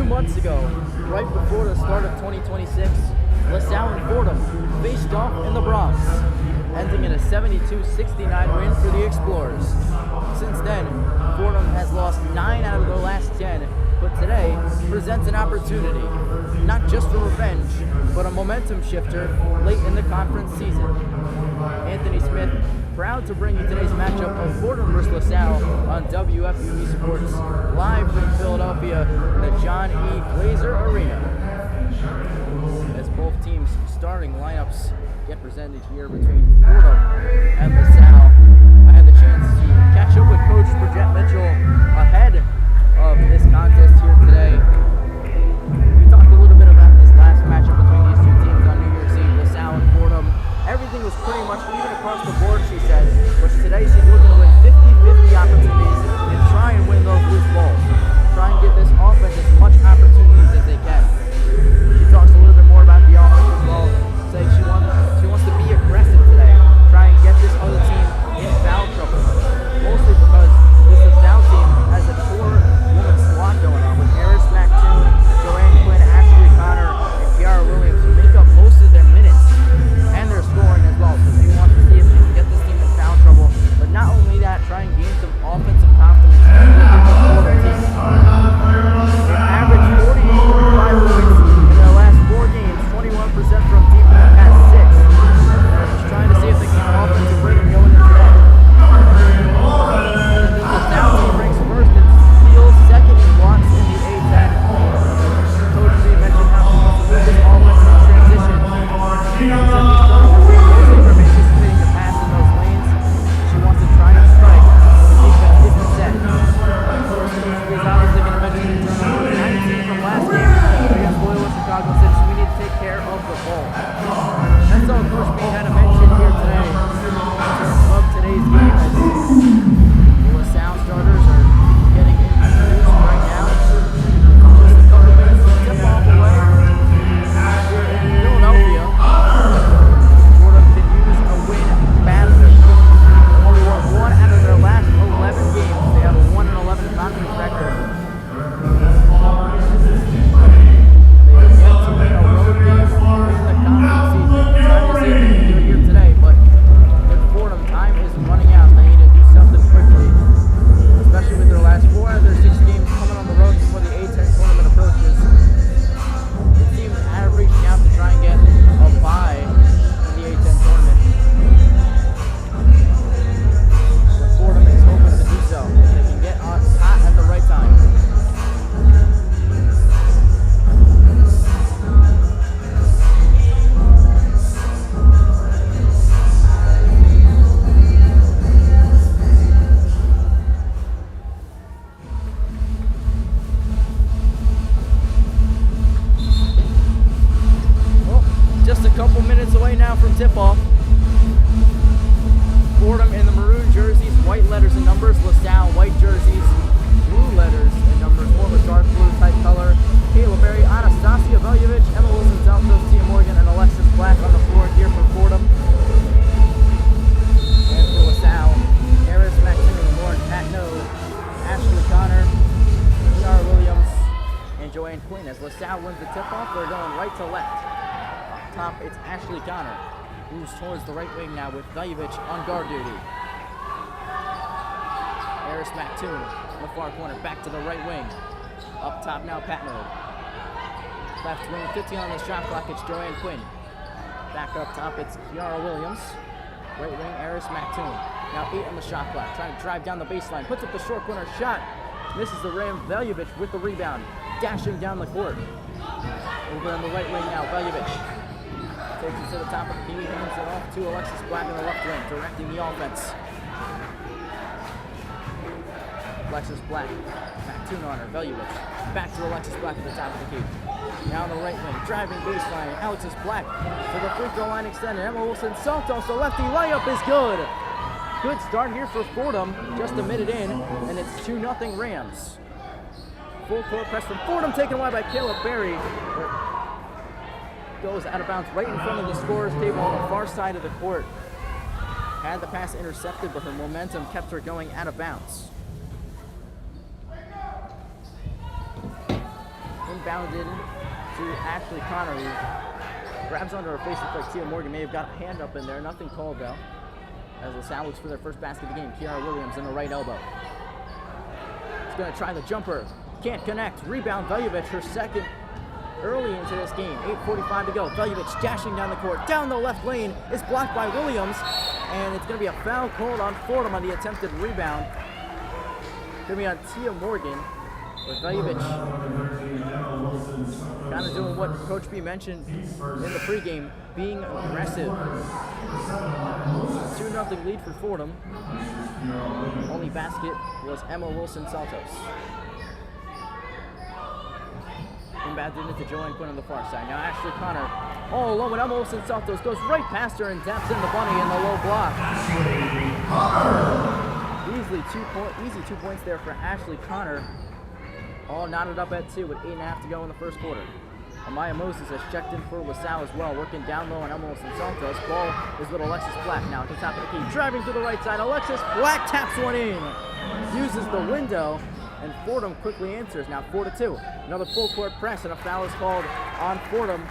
2 months ago, right before the start of 2026, LaSalle and Fordham faced off in the Bronx, ending in a 72-69 win for the Explorers. Since then, Fordham has lost 9 out of their last 10, but today presents an opportunity, not just for revenge, but a momentum shifter late in the conference season. Anthony Smith, proud to bring you today's matchup of Fordham vs. LaSalle on WFUV Sports, live from Philadelphia in the John E. Glazer Arena. As both teams' starting lineups get presented here between Fordham and LaSalle, I had the chance to catch up with Coach Bridgette Mitchell ahead of this contest here today. We talked a little bit about this last matchup between these two teams on New Year's Eve, LaSalle and Fordham. Everything was pretty much even across the board, she said, but today she's looking to win 50-50 opportunities and try and win those loose balls. Try and give this offense as much opportunities as they can. She talks a little bit more about the offense as well, saying she wants to be aggressive today, try and get this other team in foul trouble. Mostly because this LaSalle team has a four-woman squad going on with Eris McToon, Joanne Quinn, Ashley Connor, and Kiara Williams who make up most of their minutes and their scoring as well. So she wants to see if she can get this team in foul trouble. But not only that, try and gain some offensive confidence within the Fordham team. They averaged 48.5 points in their last 4 games, 21% from deep in the past 6. She's trying to see if they can get offensive rhythm going into that. The LaSalle team ranks first in steals, second in blocks in the A10. Coach B mentioned how she wants to move this offense in transition. She said mostly from anticipating the pass in those lanes. She wants to try and strike when defense isn't set. Of course, Coach B is obviously going to mention the turnover 19 from last game against Loyola Chicago said we need to take care of the ball. That's all Coach B had to mention here today of today's game. As the LaSalle starters are getting introduced right now. Just a couple minutes to tip off away here in Philadelphia. Fordham can use a win badly. Only won 1 out of their last 11 games. They have a 1-11 conference record. They have yet to win a road game in the conference season. Trying to see if they can do it here today, but with Fordham, time is running out. They need to do something quickly, especially with their last 4 out of their 6 games coming on the road before the A10 tournament approaches. The teams are reaching out to try and get a bye in the A10 tournament. But Fordham is hoping to do so. They can get hot at the right time. Just a couple minutes away now from tip-off. Fordham in the maroon jerseys, white letters and numbers. LaSalle, white jerseys, blue letters and numbers. More of a dark blue type color. Kayla Berry, Anastasia Veljevich, Emma Wilson, South Coast, Tia Morgan, and Alexis Black on the floor here for Fordham. And for LaSalle, Eris McToon, Lauren Patno, Ashley Connor, Kiara Williams, and Joanne Quinn. As LaSalle wins the tip-off, they're going right to left. Top, it's Ashley Connor, moves towards the right wing now with Veljevich on guard duty. Eris McToon in the far corner, back to the right wing. Up top now, Patno. Left wing, 15 on the shot clock, it's Joanne Quinn. Back up top, it's Kiara Williams. Right wing, Eris McToon. Now 8 on the shot clock, trying to drive down the baseline, puts up the short corner shot. Misses the rim, Veljevich with the rebound, dashing down the court. Over on the right wing now, Veljevich. Takes it to the top of the key, hands it off to Alexis Black in the left wing, directing the offense. Alexis Black, McToon on her, Veljevich. Back to Alexis Black at the top of the key. Now on the right wing, driving baseline, Alexis Black to the free throw line extended. Emma Wilson, Santos, the lefty layup is good. Good start here for Fordham, just a minute in, and it's 2-0 Rams. Full court press from Fordham, taken away by Kayla Berry. Goes out of bounds right in front of the scorer's table on the far side of the court. Had the pass intercepted, but her momentum kept her going out of bounds. inbounded to Ashley Connor, who grabs onto her face. Looks like Tia Morgan may have got a hand up in there. Nothing called though. As LaSalle looks for their first basket of the game. Kiara Williams in the right elbow. She's going to try the jumper. Can't connect. Rebound Veljovic, her second early into this game. 8:45 to go. Veljovic dashing down the court. Down the left lane is blocked by Williams. And it's going to be a foul called on Fordham on the attempted rebound. Going to be on Tia Morgan. With Veljovic kind of doing what Coach B mentioned in the pregame, being aggressive. 2-0 lead for Fordham. Only basket was Emma Wilson-Saltos. Inbounded into Joanne Quinn on the far side. Now Ashley Connor all alone with Emma Wilson-Saltos. Goes right past her and taps in the bunny in the low block. Easy 2 points there for Ashley Connor. All knotted up at 2 with 8.5 to go in the first quarter. Amaya Moses has checked in for LaSalle as well, working down low on Emma Wilson-Saltos. Ball is with Alexis Black now at the top of the key. Driving to the right side, Alexis Black taps one in. Uses the window, and Fordham quickly answers. Now 4-2. Another full court press, and a foul is called on Fordham.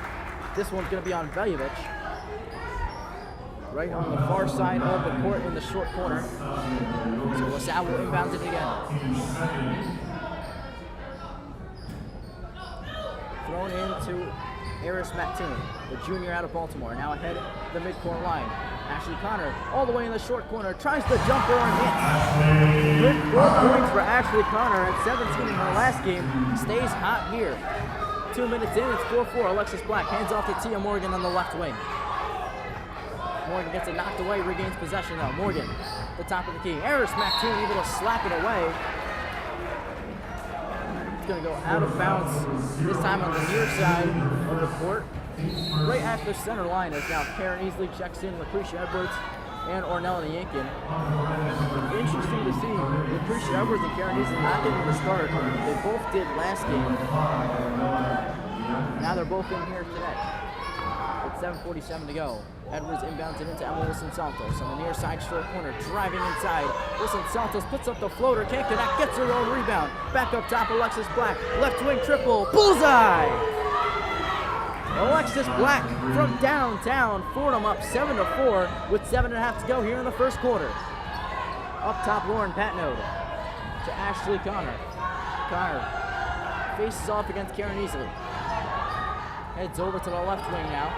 This one's going to be on Veljovic. Right on the far side of the court in the short corner. So LaSalle will inbound it again. Thrown into Eris Mattoon, the junior out of Baltimore. Now ahead the midcourt line. Ashley Connor all the way in the short corner. Tries the jumper and hits. Good 4 points for Ashley Connor at 17 in her last game. Stays hot here. 2 minutes in, it's 4-4. Alexis Black hands off to Tia Morgan on the left wing. Morgan gets it knocked away, regains possession though. Morgan, the top of the key. Eris Mattoon able to slap it away. Going to go out of bounds, this time on the near side of the court. Right at the center line as now Karen Easley checks in, Lucretia Edwards and Ornella Yankin. Interesting to see Lucretia Edwards and Karen Easley not getting the start. They both did last game. Now they're both in here today. With 7:47 to go. Edwards inbounds it into Emma Wilson-Saltos on the near side short corner, driving inside. Wilson-Saltos puts up the floater, can't connect, gets her own rebound. Back up top, Alexis Black, left wing triple, bullseye! Alexis Black from downtown, Fordham up 7-4 with 7.5 to go here in the first quarter. Up top, Lauren Patnode to Ashley Connor. Connor faces off against Karen Easley. Heads over to the left wing now.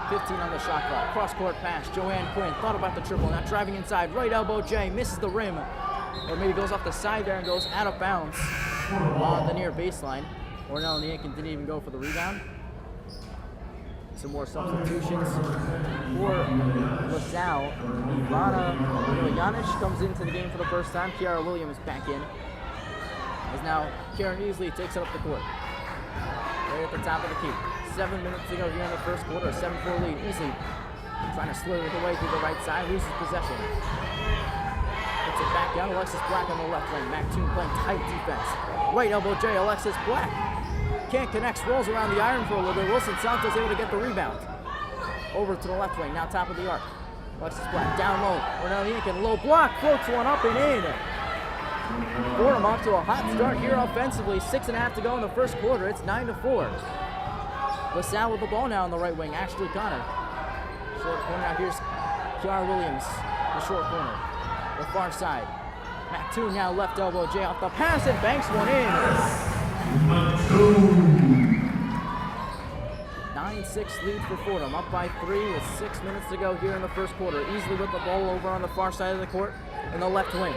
15 on the shot clock. Cross-court pass. Joanne Quinn thought about the triple. Now driving inside. Right elbow J. Misses the rim. Or maybe goes off the side there and goes out of bounds on the near baseline. Ornella Yankin didn't even go for the rebound. Some more substitutions for LaSalle. Ivana Ilyanic comes into the game for the first time. Kiara Williams back in. As now Karen Easley takes it up the court. Right at the top of the key. 7 minutes to go here in the first quarter. A 7-4 lead. Easley trying to slither it away through the right side. Loses possession. Puts it back down. Alexis Black on the left lane. Mattoon playing tight defense. Right elbow J. Alexis Black. Can't connect. Rolls around the iron for a little bit. Wilson-Saltos able to get the rebound. Over to the left wing. Now top of the arc. Alexis Black down low. Ornella Yankin. Low block. Floats one up and in. Fordham off to a hot start here offensively. 6.5 to go in the first quarter. It's 9-4. LaSalle with the ball now on the right wing. Ashley Connor. Short corner. Now here's Kiara Williams. The short corner. The far side. Mattoon now left elbow. J off the pass and banks one in. 9-6 lead for Fordham. Up by 3 with 6 minutes to go here in the first quarter. Easily with the ball over on the far side of the court in the left wing.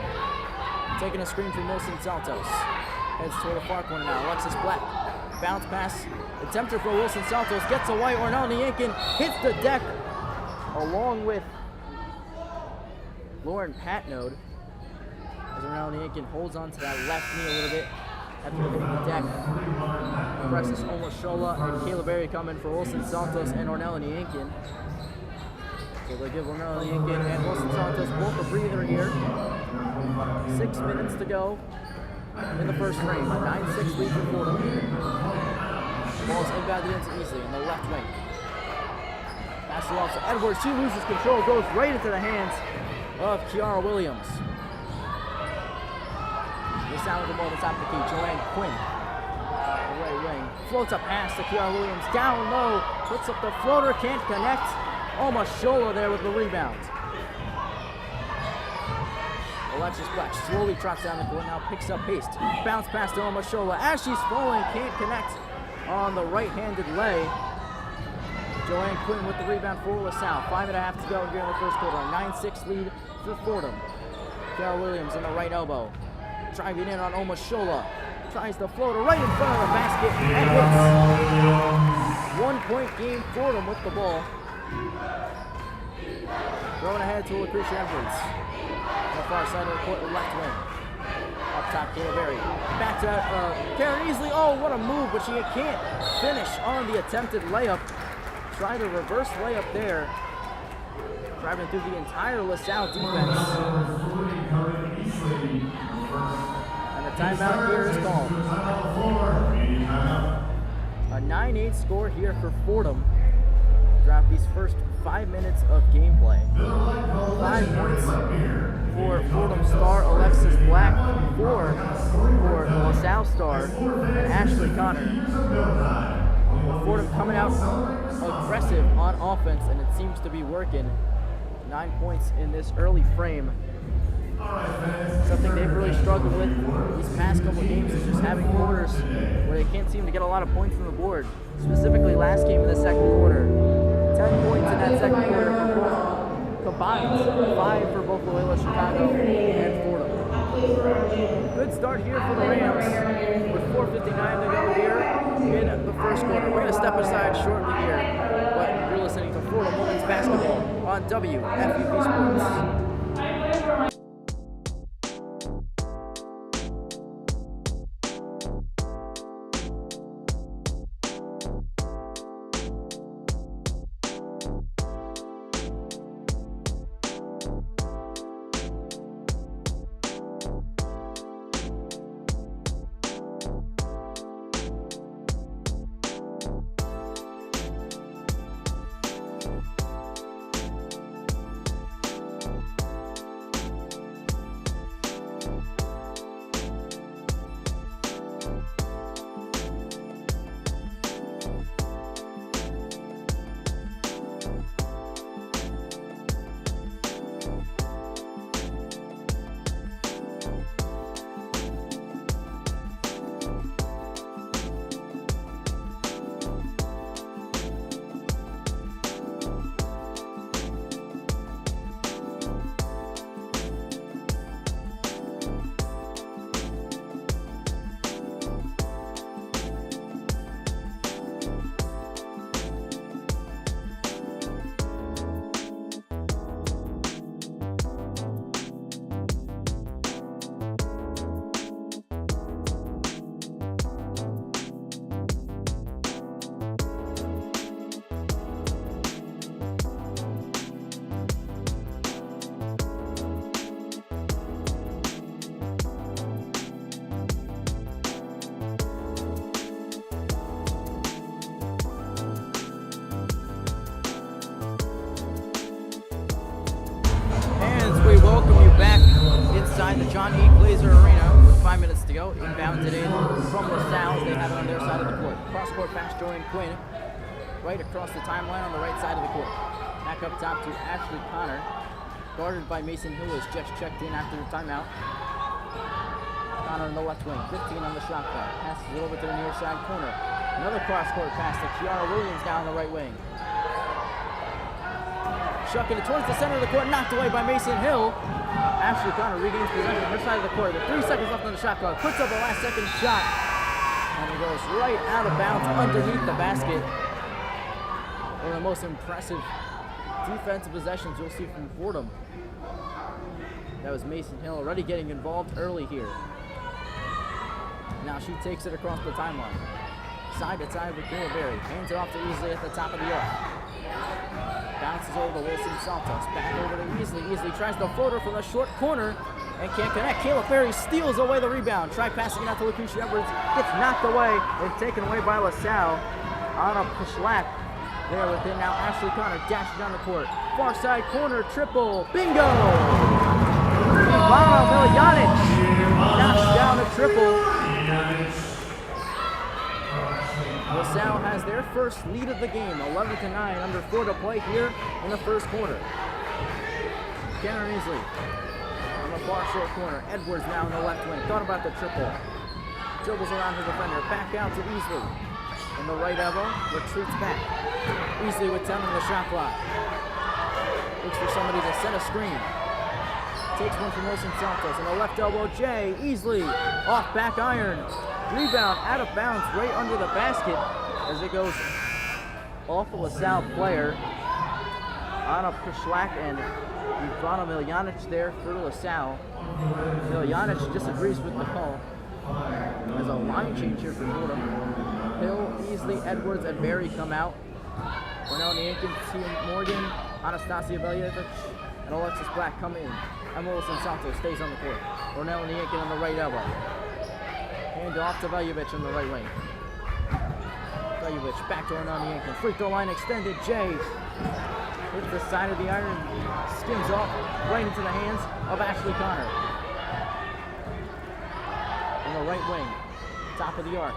Taking a screen from Wilson-Saltos. Heads toward the far corner now. Alexis Black. Bounce pass. Attempted for Wilson-Saltos. Gets away. Ornella Yankin hits the deck along with Lauren Patnode. As Ornella Yankin holds on to that left knee a little bit after hitting the deck. Presses Omoshola and Kayla Berry coming for Wilson-Saltos and Ornella Yankin. So they give Ornella Yankin and Wilson-Saltos both a breather here. 6 minutes to go in the first frame. 9-6 lead for Fordham. Ball's inbounded into Easley in the left wing. Pass it off to Edwards. She loses control. Goes right into the hands of Kiara Williams. LaSalle with the ball at the top of the key. Joanne Quinn. Floats a pass to Kiara Williams. Down low. Puts up the floater. Can't connect. Omashola there with the rebound. Alexis Black slowly trots down the court. Now picks up pace. Bounce pass to Omashola. As she's falling, can't connect on the right-handed lay. Joanne Quinn with the rebound for LaSalle. 5.5 to go here in the first quarter. A 9-6 lead for Fordham. Kiara Williams in the right elbow. Driving in on Omashola. Tries the floater right in front of the basket and hits. 1-point game, Fordham with the ball. Throwing ahead to Lucretia Edwards. On the far side of the court, left wing. Up top, Kayla Berry. Back to Karen Easley. Oh, what a move, but she can't finish on the attempted layup. Tried a reverse layup there. Driving through the entire LaSalle defense. And the timeout here is called. A 9-8 score here for Fordham. Throughout these first 5 minutes of gameplay. 5 points for Fordham star Alexis Black, 4 for LaSalle star and Ashley Connor. Fordham coming out aggressive on offense, and it seems to be working. 9 points in this early frame. Something they've really struggled with these past couple games is just having quarters where they can't seem to get a lot of points from the board. Specifically last game in the second quarter. 10 points in that second quarter for both combined. 5 for both Loyola Chicago and Fordham. Good start here for the Rams with 4:59 to go here in the first quarter. We're going to step aside shortly here, but you're listening to Fordham Women's Basketball on WFUV Sports. Inside the John E. Glazer Arena with 5 minutes to go. Inbound today from LaSalle. They have it on their side of the court. Cross-court pass, Joanne Quinn. Right across the timeline on the right side of the court. Back up top to Ashley Connor. Guarded by Mason Hill as just checked in after the timeout. Connor in the left wing. 15 on the shot clock. Passes it over to the near side corner. Another cross-court pass to Kiara Williams down the right wing. Shucking it towards the center of the court. Knocked away by Mason Hill. Ashley Connor regains possession on her side of the court. With 3 seconds left on the shot clock. Puts up a last second shot. And it goes right out of bounds underneath the basket. One of the most impressive defensive possessions you'll see from Fordham. That was Mason Hill already getting involved early here. Now she takes it across the timeline. Side to side with Kayla Berry. Hands it off to Easley at the top of the arc. Bounces over to Wilson Saltos. Back over to Easley. Easley tries the floater from the short corner and can't connect. Kayla Berry steals away the rebound. Try passing it out to Lucretia Edwards. Gets knocked away and taken away by LaSalle on a push lap. There with it now. Ashley Connor dashes down the court. Far side corner triple. Bingo! Ivana Miljanic knocks down a triple. has their first lead of the game, 11-9, under 4 to play here in the first quarter. Kenner Easley on the far short corner. Edwards now in the left wing. Thought about the triple. Dribbles around the defender. Back out to Easley. In the right elbow, retreats back. Easley with 10 on the shot clock. Looks for somebody to set a screen. Takes one from Wilson Santos. In the left elbow, Jay Easley off back iron. Rebound out of bounds right under the basket as it goes off a LaSalle player. Anna Pushlak and Ivana Miljanic there for LaSalle. Miljanic disagrees with the call. There's a line change here for Fordham. Hill, Easley, Edwards, and Barry come out. Cornell Niankin, Tia Morgan, Anastasia Veljevic, and Alexis Black come in. And Wilson Santos stays on the court. Cornell Niankin on the right elbow. Hand off to Veljevic on the right wing. Veljevic back to Cornell Niankin. Free throw line extended. Jay hits the side of the iron, skims off right into the hands of Ashley Connor. On the right wing, top of the arc.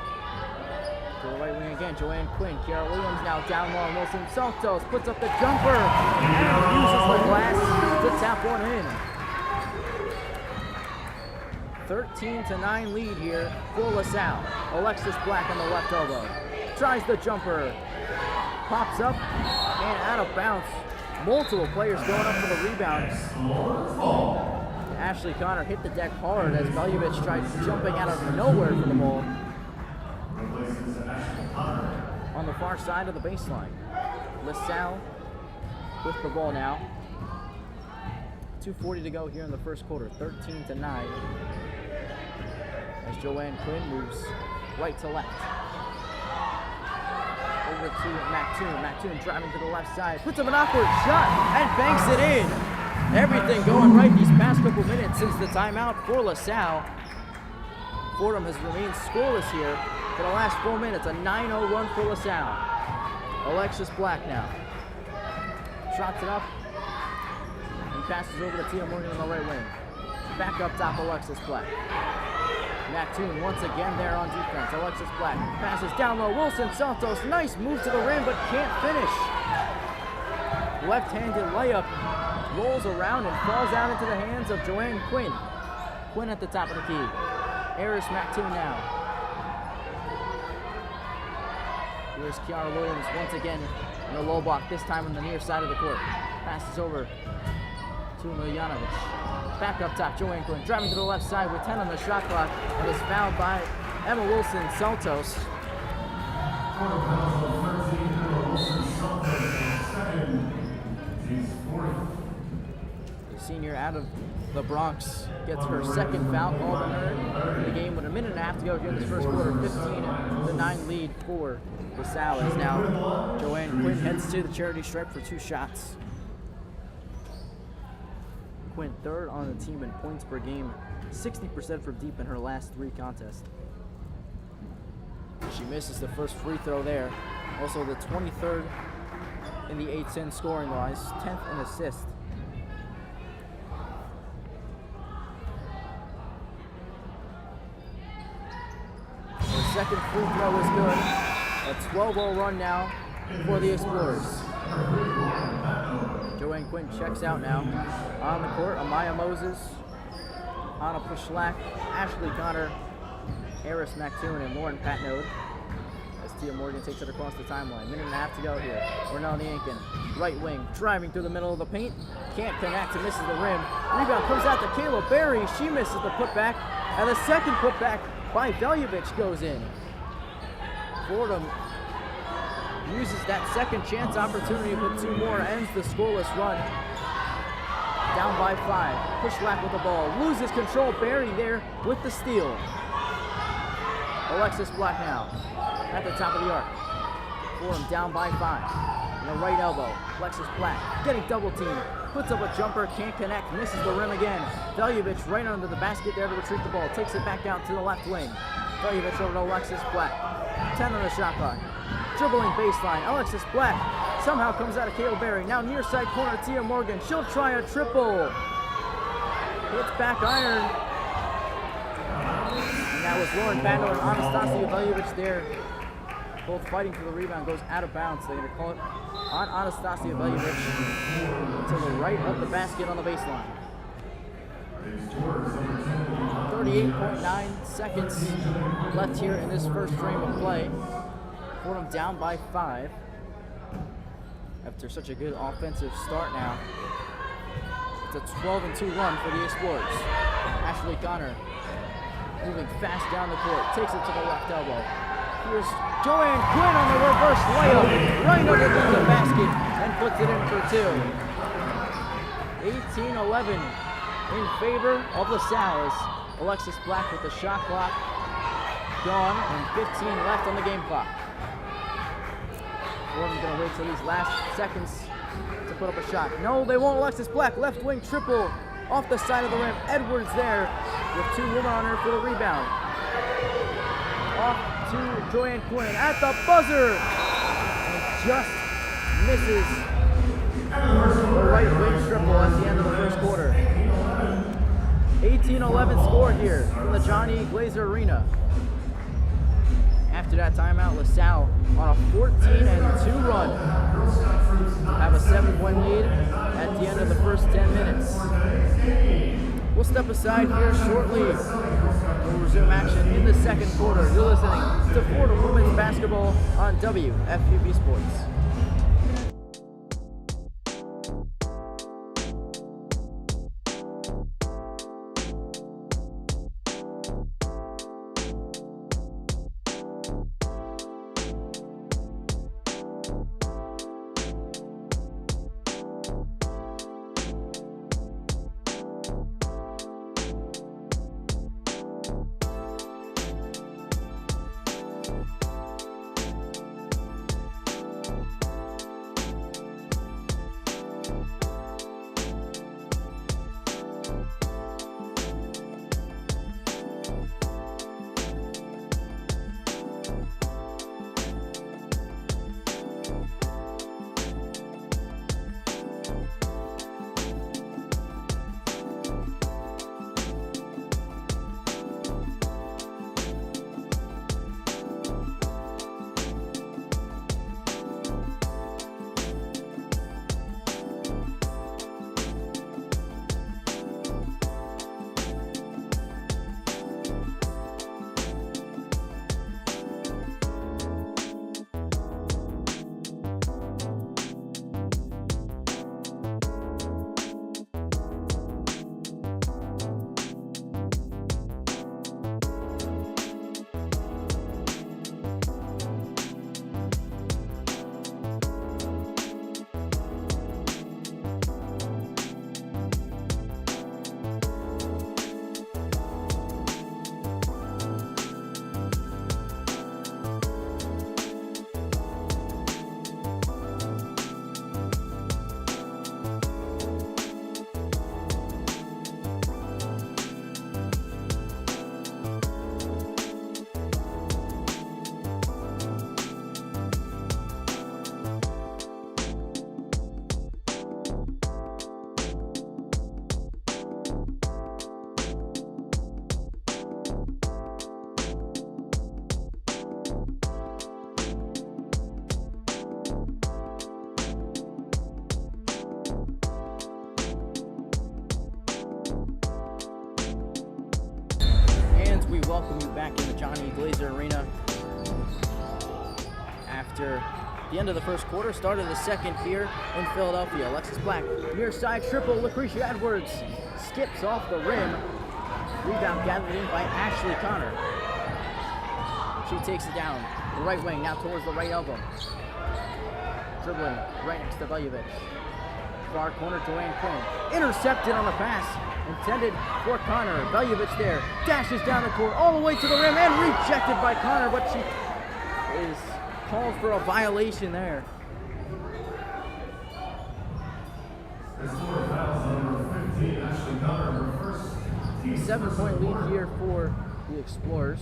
To the right wing again, Joanne Quinn. Kiara Williams now down low. Wilson Santos puts up the jumper and uses the glass to tap one in. 13-9 lead here for LaSalle. Alexis Black on the left elbow. Tries the jumper. Pops up and out of bounds. Multiple players going up for the rebound. Ashley Connor hit the deck hard as Veljevic tried jumping out of nowhere for the ball. On the far side of the baseline. LaSalle with the ball now. 2:40 to go here in the first quarter. 13-9. As Joanne Quinn moves right to left. Over to Mactoon. Mactoon driving to the left side. Puts up an awkward shot and banks it in. Everything going right these past couple minutes since the timeout for LaSalle. Fordham has remained scoreless here for the last 4 minutes. A 9-0 run for LaSalle. Alexis Black now. Shots it up and passes over to Tia Morgan on the right wing. Back up top, Alexis Black. Mactoon once again there on defense. Alexis Black passes down low. Wilson Santos, nice move to the rim, but can't finish. Left-handed layup rolls around and falls out into the hands of Joanne Quinn. Quinn at the top of the key. Eris Mactoon now. Here's Kiara Williams once again in the low block, this time on the near side of the court. Passes over to Miljanovic. Back up top, Joanne Quinn driving to the left side with 10 on the shot clock and is fouled by Emma Wilson Santos. The senior out of the Bronx gets her second foul called on her in the game with a minute and a half to go here in this first quarter. 15-9 lead for LaSalle as now Joanne Quinn heads to the charity stripe for 2 shots. Quinn third on the team in points per game, 60% from deep in her last 3 contests. She misses the first free throw there. Also the 23rd in the A10 scoring wise, 10th in assist. Her second free throw is good. A 12-0 run now for the Explorers. Joanne Quinn checks out now. On the court, Amaya Moses, Anna Pushlak, Ashley Connor, Eris Mactoon, and Lauren Patnode. As Tia Morgan takes it across the timeline. Minute and a half to go here. Cornell Niankin, right wing, driving through the middle of the paint. Can't connect and misses the rim. Rebound comes out to Kayla Berry. She misses the putback. And the second putback by Veljevic goes in. Fordham uses that second chance opportunity, but 2 more, ends the scoreless run. Down by 5. Pushlak with the ball. Loses control. Barry there with the steal. Alexis Black now at the top of the arc. Fordham down by 5. In the right elbow. Alexis Black getting double teamed. Puts up a jumper. Can't connect. Misses the rim again. Veljevic right under the basket there to retrieve the ball. Takes it back out to the left wing. Veljevic over to Alexis Black. 10 on the shot clock. Dribbling baseline. Alexis Black somehow comes out of Kayla Berry. Now near side corner, Tia Morgan. She'll try a triple. Hits back iron. And that was Lauren Bando and Anastasia Veljevic there both fighting for the rebound, goes out of bounds. They're going to call it on Anastasia Veljovic to the right of the basket on the baseline. 38.9 seconds left here in this first frame of play. Fordham down by 5 after such a good offensive start now. It's a 12-2 run for the Explorers. Ashley Connor moving fast down the court, takes it to the left elbow. Here's Joanne Quinn on the reverse layup, right underneath the basket, and puts it in for 2. 18-11 in favor of LaSalle. Alexis Black with the shot clock gone and 15 left on the game clock. Fordham's gonna wait till these last seconds to put up a shot. No, they won't. Alexis Black, left wing triple off the side of the rim. Edwards there with 2 women on her for the rebound. Off to Joanne Quinn at the buzzer. And just misses the right wing triple at the end of the first quarter. 18-11 score here from the Johnny Glazer Arena. After that timeout, LaSalle on a 14-2 run. Have a 7-point lead at the end of the first 10 minutes. We'll step aside here shortly. We'll resume action in the second quarter. You're listening to Fordham Women's Basketball on WFUV Sports. Welcome you back in the Johnny Glazer Arena. After the end of the first quarter, start of the second here in Philadelphia. Alexis Black, near side triple. Lucretia Edwards skips off the rim. Rebound gathered in by Ashley Connor. She takes it down the right wing, now towards the right elbow. Dribbling right next to Veljovic. Far corner to Joanne Quinn. Intercepted on the pass. Intended for Connor. Veljovic there. Dashes down the court all the way to the rim and rejected by Connor, but she is called for a violation there. 7-point lead here for the Explorers.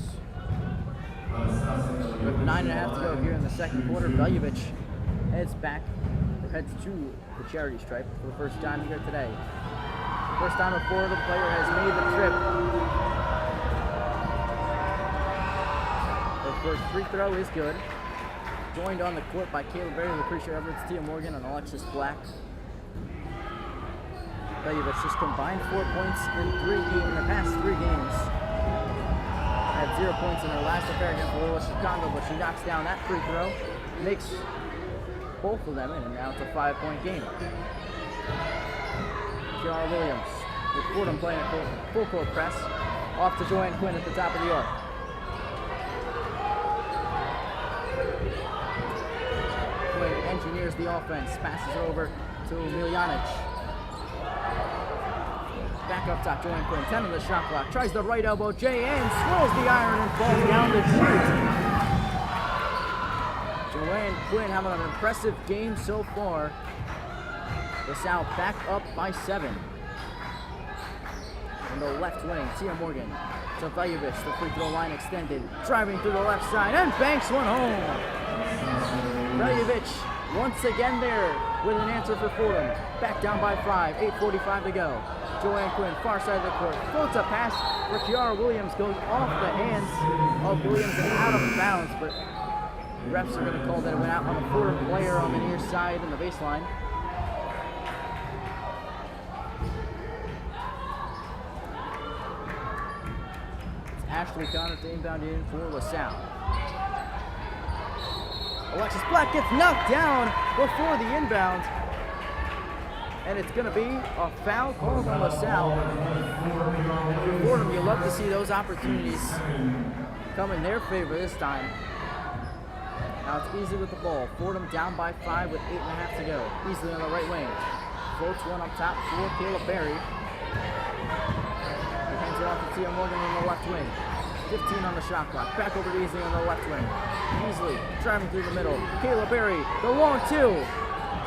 With 9.5 to go here in the second quarter, Veljovic heads to the charity stripe for the first time here today. First time a Fordham player has made the trip. Her first free throw is good. joined on the court by Caleb Berry, Lucretia Everett, Tia Morgan, and Alexis Black. Beljevic just combined 4 points in the past 3 games. Had 0 points in her last affair against Loyola Chicago, but she knocks down that free throw, makes both of them in, and now it's a 5-point game. Kiara Williams with Fordham playing a full court press. Off to Joanne Quinn at the top of the arc. Quinn engineers the offense, passes over to Miljanic. Back up top, Joanne Quinn, 10 on the shot clock. Tries the right elbow, J.N. swirls the iron and falls down the shoot. Joanne Quinn having an impressive game so far. LaSalle back up by 7. On the left wing, Tia Morgan to Beljevic, the free throw line extended, driving through the left side and banks one home. Beljevic once again there with an answer for Fordham. Back down by 5, 8:45 to go. Joanne Quinn, far side of the court, floats a pass for Kiara Williams, goes off the hands of Williams and out of bounds, but the refs are going to call that it went out on the Fordham player on the near side in the baseline. It's Ashley Connor to inbound in for LaSalle. Alexis Black gets knocked down before the inbound. And it's going to be a foul called on LaSalle. For Fordham, you love to see those opportunities come in their favor this time. Now it's Easley with the ball. Fordham down by 5 with 8.5 to go. Easley on the right wing. Floats one up top for Caleb Berry. He hands it off to Tia Morgan on the left wing. 15 on the shot clock. Back over to Easley on the left wing. Easley driving through the middle. Caleb Berry, the long 2.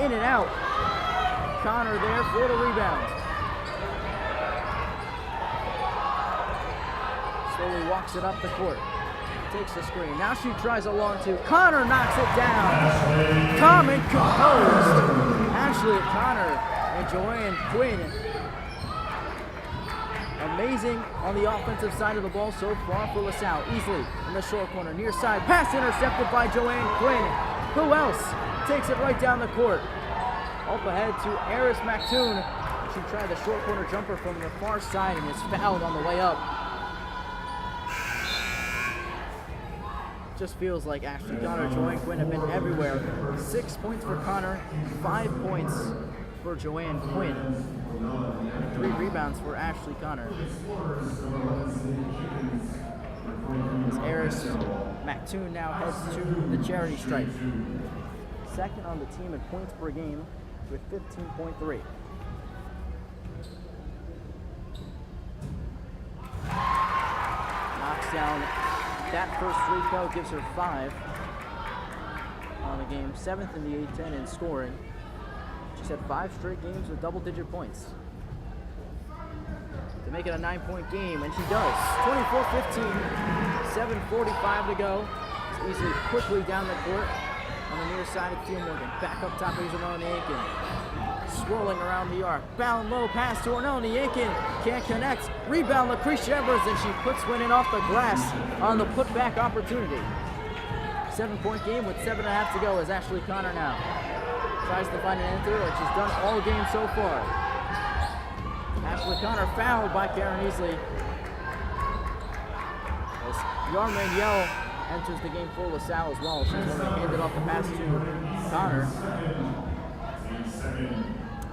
In and out. Connor there for the rebound. Slowly walks it up the court. Takes the screen. Now she tries a long 2. Connor knocks it down. Calm and composed. Ashley Connor and Joanne Quinn. Amazing on the offensive side of the ball so far for LaSalle. Easley in the short corner. Near side. Pass intercepted by Joanne Quinn. Who else takes it right down the court? Up ahead to Eris Mactoon. She tried the short corner jumper from the far side and is fouled on the way up. Just feels like Ashley Connor and Joanne Quinn have been everywhere. 6 points for Connor, 5 points for Joanne Quinn. 3 rebounds for Ashley Connor. As Eris Mactoon now heads to the charity stripe. Second on the team in points per game with 15.3. Knocks down that first free throw, gives her 5 on the game. 7th in the A-10 in scoring. She's had 5 straight games with double-digit points to make it a 9-point game, and she does. 24-15, 7:45 to go. It's Easley quickly down the court. On the near side of Tia Morgan. Back up top, Isabella Aiken. Swirling around the arc. Bound low pass to Ornella Aiken. Can't connect. Rebound Lucretia Evers, and she puts Winnan off the glass on the putback opportunity. 7-point game with 7.5 to go as Ashley Connor now tries to find an answer, like she's done all game so far. Ashley Connor fouled by Karen Easley. As Yarman Yell enters the game for LaSalle as well. She's going to hand it off the pass to Connor.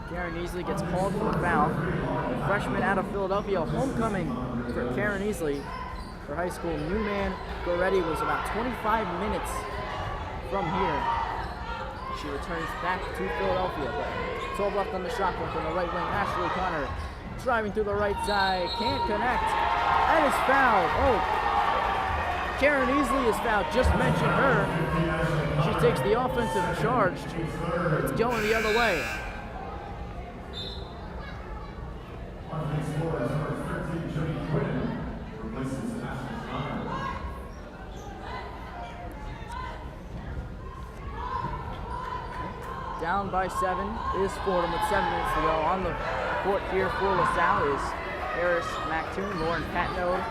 Karen Easley gets called for a foul. The freshman out of Philadelphia, homecoming for Karen Easley for high school. Newman Goretti was about 25 minutes from here. She returns back to Philadelphia, but 12 left on the shot clock on the right wing. Ashley Connor driving through the right side, can't connect, and is fouled. Oh, Karen Easley is fouled. Just mentioned her. She takes the offensive charge. It's going the other way. Down by 7 is Fordham with 7 minutes to go. On the court here for LaSalle is Eris Mactoon, Lauren Patnode,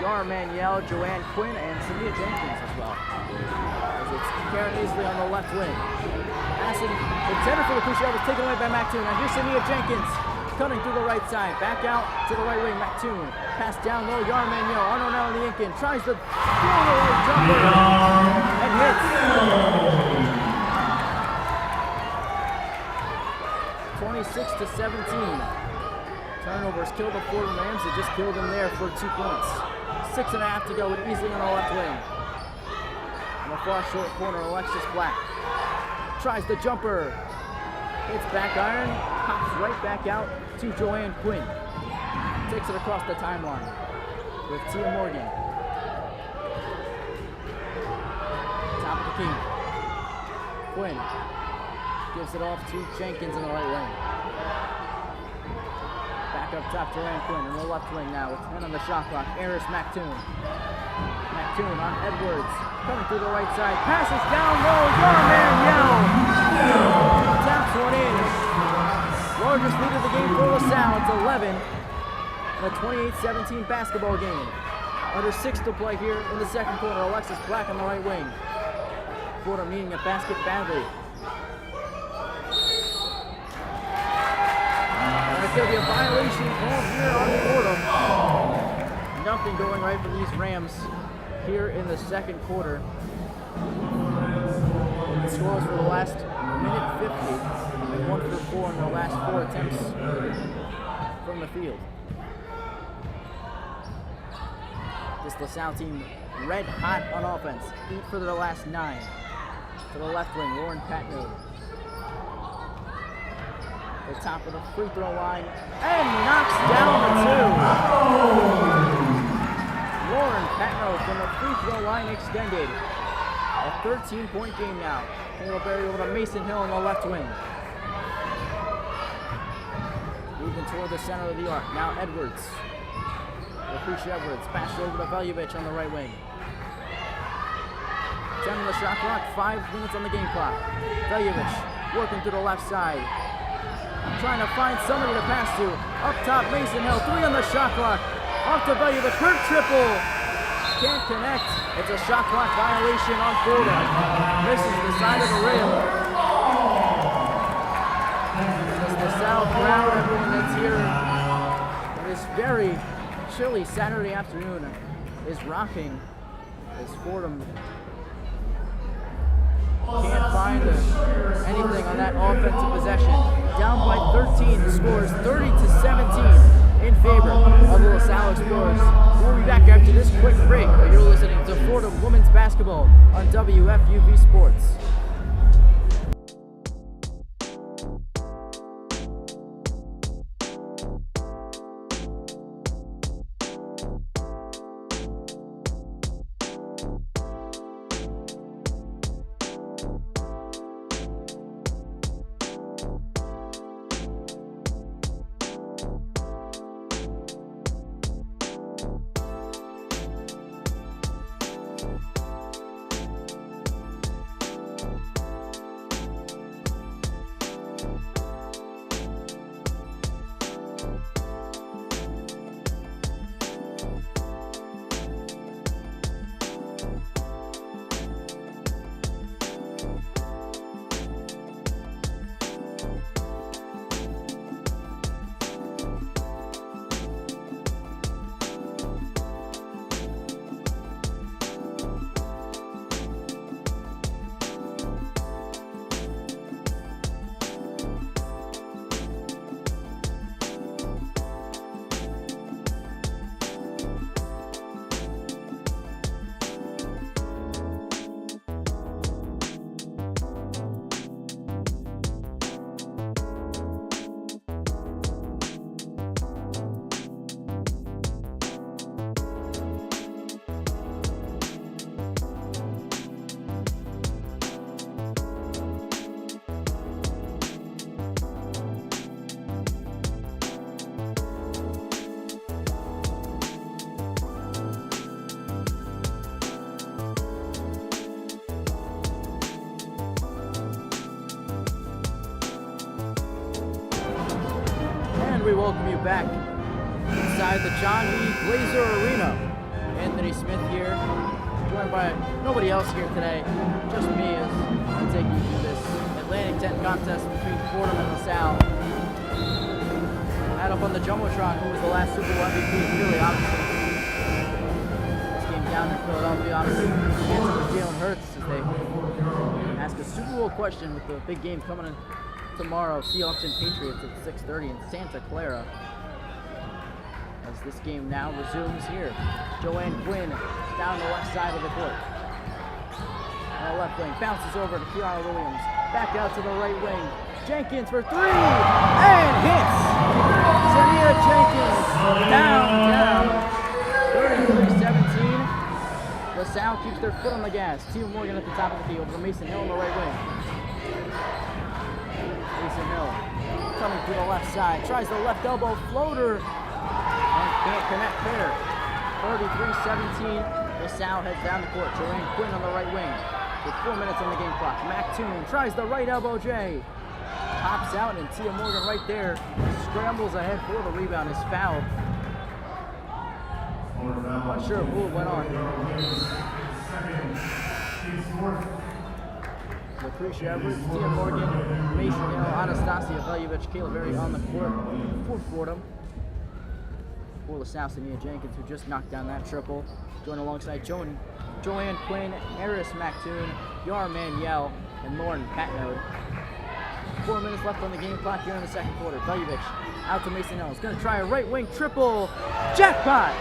Yara Manuel, Joanne Quinn, and Samia Jenkins as well. As it's Karen Easley on the left wing. Passing intended for the Crucial, was taken away by MacToon. Now here's Samia Jenkins cutting through the right side. Back out to the right wing, MacToon. Pass down low, Yara Manuel. Arnold now in the ink in. Tries to throw the right jumper and hits. 26-17. Turnovers killed the Fordham Rams. It just killed them there for 2 points. 6.5 to go with Easley on the left wing. In the far short corner, Alexis Black tries the jumper. Hits back iron, pops right back out to Joanne Quinn. Takes it across the timeline with Tia Morgan. Top of the key. Quinn gives it off to Jenkins in the right wing. Back up top, Joanne Quinn in the left wing now with 10 on the shot clock. Eris MacToon. MacToon on Edwards. Coming through the right side. Passes down low. Yara Manuel taps one in. Largest lead of the game for LaSalle. It's 11. A 28-17 basketball game. Under 6 to play here in the second quarter. Alexis Black on the right wing. Fordham needing a basket badly. There'll be a violation called here on Fordham. Nothing going right for these Rams here in the second quarter. The scores for the last minute 50. They 1 for 4 in their last 4 attempts from the field. This LaSalle team red hot on offense. 8 for their last 9. To the left wing, Lauren Patno. The top of the free throw line and knocks down the 2. Lauren Patno from the free throw line extended. A 13-point game now. Caleb Berry over to Mason Hill on the left wing. Moving toward the center of the arc. Now Edwards. Lucretia Edwards passes over to Veljovic on the right wing. 10 on the shot clock, 5 minutes on the game clock. Veljovic working through the left side. Trying to find somebody to pass to. Up top, Mason Hill, 3 on the shot clock. Off to Veljovic, her triple. Can't connect. It's a shot clock violation on Fordham. Misses the side of the rim. This LaSalle crowd, everyone that's here on this very chilly Saturday afternoon is rocking as Fordham can't find anything on that offensive possession. Down by 13, the score is 30-17 in favor of the LaSalle Explorers. We'll be back after this quick break. You're listening to Fordham Women's Basketball on WFUV Sports. We welcome you back inside the John B. Glazer Arena Anthony Smith here, joined by nobody else here today, just me as I take you through this Atlantic 10 contest between Fordham and LaSalle. Add up on the Jumbotron, who was the last Super Bowl MVP in Philly, obviously. This game down in Philadelphia, obviously. Answer was Jalen Hurts as they ask a Super Bowl question with the big game coming in tomorrow. Seahawks and Patriots at 6:30 in Santa Clara. As this game now resumes here. Joanne Quinn down the left side of the court. On the left wing, bounces over to Kiara Williams. Back out to the right wing. Jenkins for three, and hits! Sania Jenkins, down. 33-17. LaSalle keeps their foot on the gas. Tia Morgan at the top of the key over to Mason Hill on the right wing. Mason Hill coming through the left side. Tries the left elbow floater. And can't connect there. 33-17. LaSalle heads down the court. Joanne Quinn on the right wing with 4 minutes on the game clock. Mactoon tries the right elbow J. Pops out, and Tia Morgan right there scrambles ahead for the rebound. Is fouled. Not sure who went on. Lucretia Edwards, Tia Morgan, Mason Hill, Anastasia Veljevic, Kayla Berry on the court for Fordham. For LaSalle, Sania Jenkins, who just knocked down that triple. Joined alongside Joanne Quinn, Eris Mactoon, Yar Manuel, and Lauren Patnode. 4 minutes left on the game clock here in the second quarter. Veljevic out to Mason Hill. He's going to try a right wing triple. Jackpot!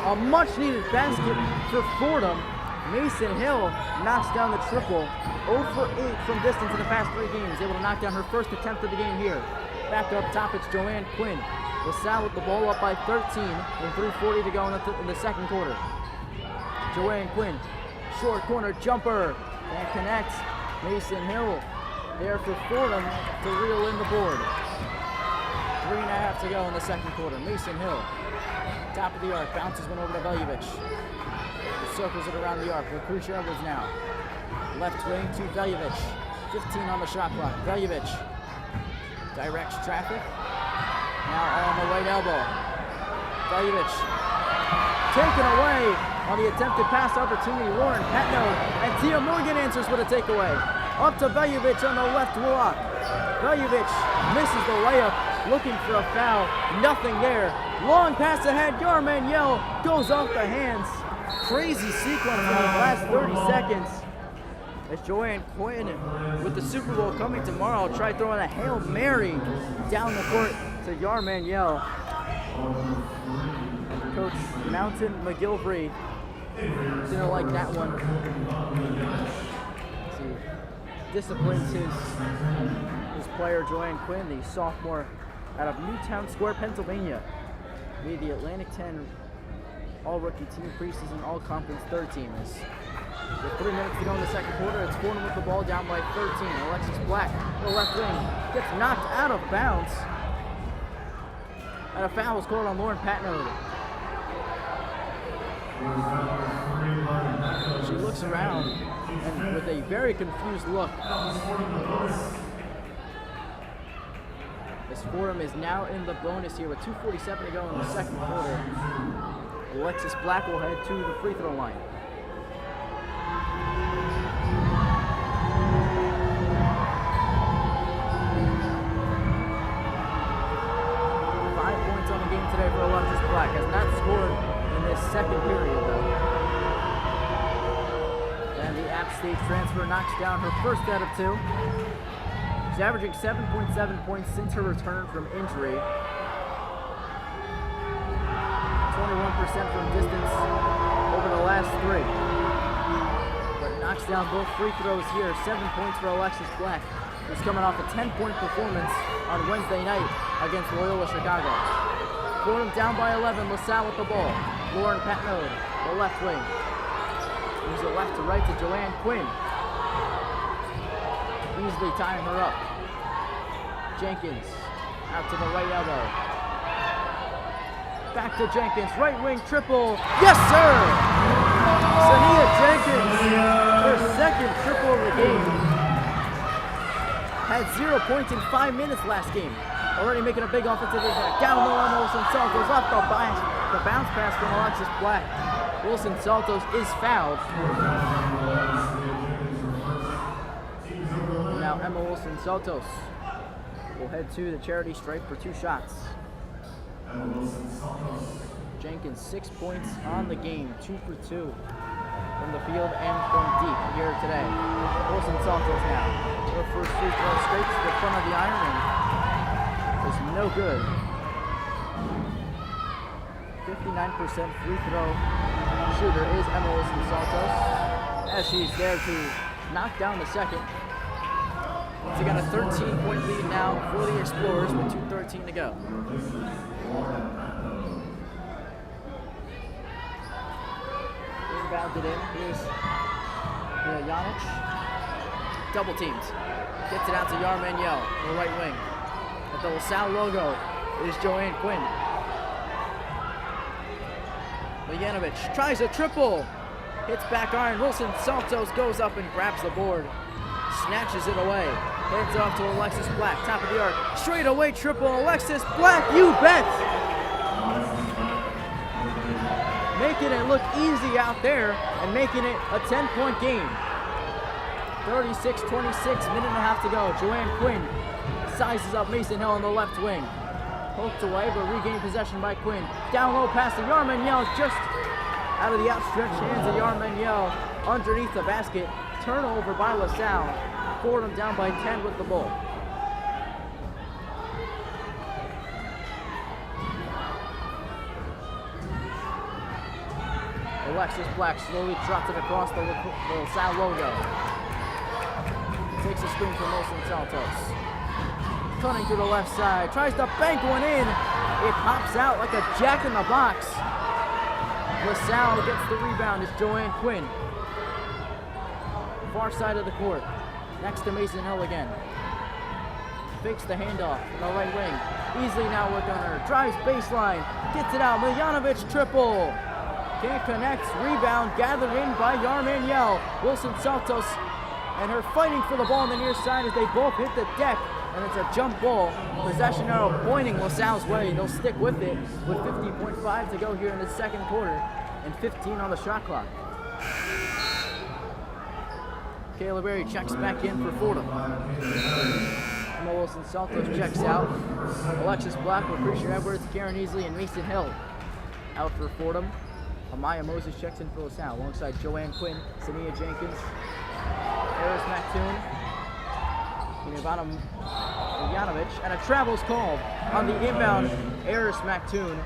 A much needed basket for Fordham. Mason Hill knocks down the triple. 0 for 8 from distance in the past 3 games. Able to knock down her first attempt of the game here. Back up top, it's Joanne Quinn. LaSalle with the ball up by 13 and 3:40 to go in the second quarter. Joanne Quinn, short corner jumper. Can't connect. Mason Hill there for Fordham to reel in the board. 3.5 to go in the second quarter. Mason Hill, top of the arc, bounces one over to Veljevic. Circles it around the arc. Lucretia Edwards now. Left wing to Veljevic. 15 on the shot clock. Veljevic directs traffic. Now on the right elbow. Veljevic taken away on the attempted pass opportunity. Lauren Patnode, and Tia Morgan answers with a takeaway. Up to Veljevic on the left block. Veljevic misses the layup, looking for a foul. Nothing there. Long pass ahead. Yar Manuel goes off the hands. Crazy sequence in the last 30 seconds. As Joanne Quinn, with the Super Bowl coming tomorrow, try throwing a Hail Mary down the court to Yar Manuel. Coach Mountain McGilvery didn't like that one. He disciplines his player Joanne Quinn, the sophomore out of Newtown Square, Pennsylvania. Made the Atlantic 10 All-Rookie Team Preseason All-Conference third team. With 3 minutes to go in the second quarter, it's Fordham with the ball down by 13. Alexis Black, the left wing, gets knocked out of bounds. And a foul was called on Lauren Patnode. She looks around and with a very confused look. As Fordham is now in the bonus here with 2:47 to go in the second quarter. Alexis Black will head to the free throw line. Game today for Alexis Black. Has not scored in this second period though. And the App State transfer knocks down her first out of 2. She's averaging 7.7 points since her return from injury. 21% from distance over the last 3. But knocks down both free throws here. 7 points for Alexis Black, who's coming off a 10-point performance on Wednesday night against Loyola Chicago. Fordham down by 11, LaSalle with the ball. Lauren Patnode, the left wing. Moves it left to right to Joanne Quinn. Easily tying her up. Jenkins, out to the right elbow. Back to Jenkins, right wing triple. Yes, sir! Sania Jenkins, her second triple of the game. Had 0 points in 5 minutes last game. already making a big offensive impact. Down low on Wilson Saltos, off the bounce pass from Alexis Black. Wilson Saltos is fouled. And now Emma Wilson Saltos will head to the charity stripe for 2 shots. Jenkins 6 points on the game, 2 for 2 from the field and from deep here today. Wilson Saltos now. Her first free throw straight to the front of the iron ring is no good. 59% free throw shooter is Emma Wilson Saltos, as she's there to knock down the second. Once again, a 13-point lead now for the Explorers with 2:13 to go. Inbounded in. Here's Janic. Double teamed. Gets it out to Yarmaniel, the right wing. At the LaSalle logo is Joanne Quinn. Mijanovic tries a triple. Hits back iron. Wilson Saltos goes up and grabs the board. Snatches it away. Hands it off to Alexis Black. Top of the arc. Straight away triple. Alexis Black, you bet! Making it look easy out there and making it a 10-point game. 36-26, minute and a half to go. Joanne Quinn sizes up Mason Hill on the left wing. Poked away, but regained possession by Quinn. Down low pass to Yarmaniel, just out of the outstretched hands of Yarmaniel underneath the basket. Turnover by LaSalle. Fordham down by 10 with the ball. Alexis Black slowly drops it across the LaSalle logo. Takes a screen from Wilson Saltos. Cutting through the left side, tries to bank one in. It pops out like a jack in the box. LaSalle gets the rebound. It's Joanne Quinn. Far side of the court, next to Mason Hill again. Fakes the handoff in the right wing. Easily now with Gunner. Drives baseline, gets it out. Mijanovic triple. Can't connect. Rebound gathered in by Yarmaniel. Wilson Saltos and her fighting for the ball on the near side as they both hit the deck. And it's a jump ball. Possession arrow pointing LaSalle's way. They'll stick with it with 50.5 to go here in the second quarter and 15 on the shot clock. Kayla Berry checks back in for Fordham. Emma Wilson Saltos checks out. Alexis Black, Lucretia Edwards, Karen Easley, and Mason Hill out for Fordham. Amaya Moses checks in for LaSalle alongside Joanne Quinn, Sania Jenkins, Eris Mactoon, and Ivana Mijanovic, and a travel's called on the inbound. Eris Mactoon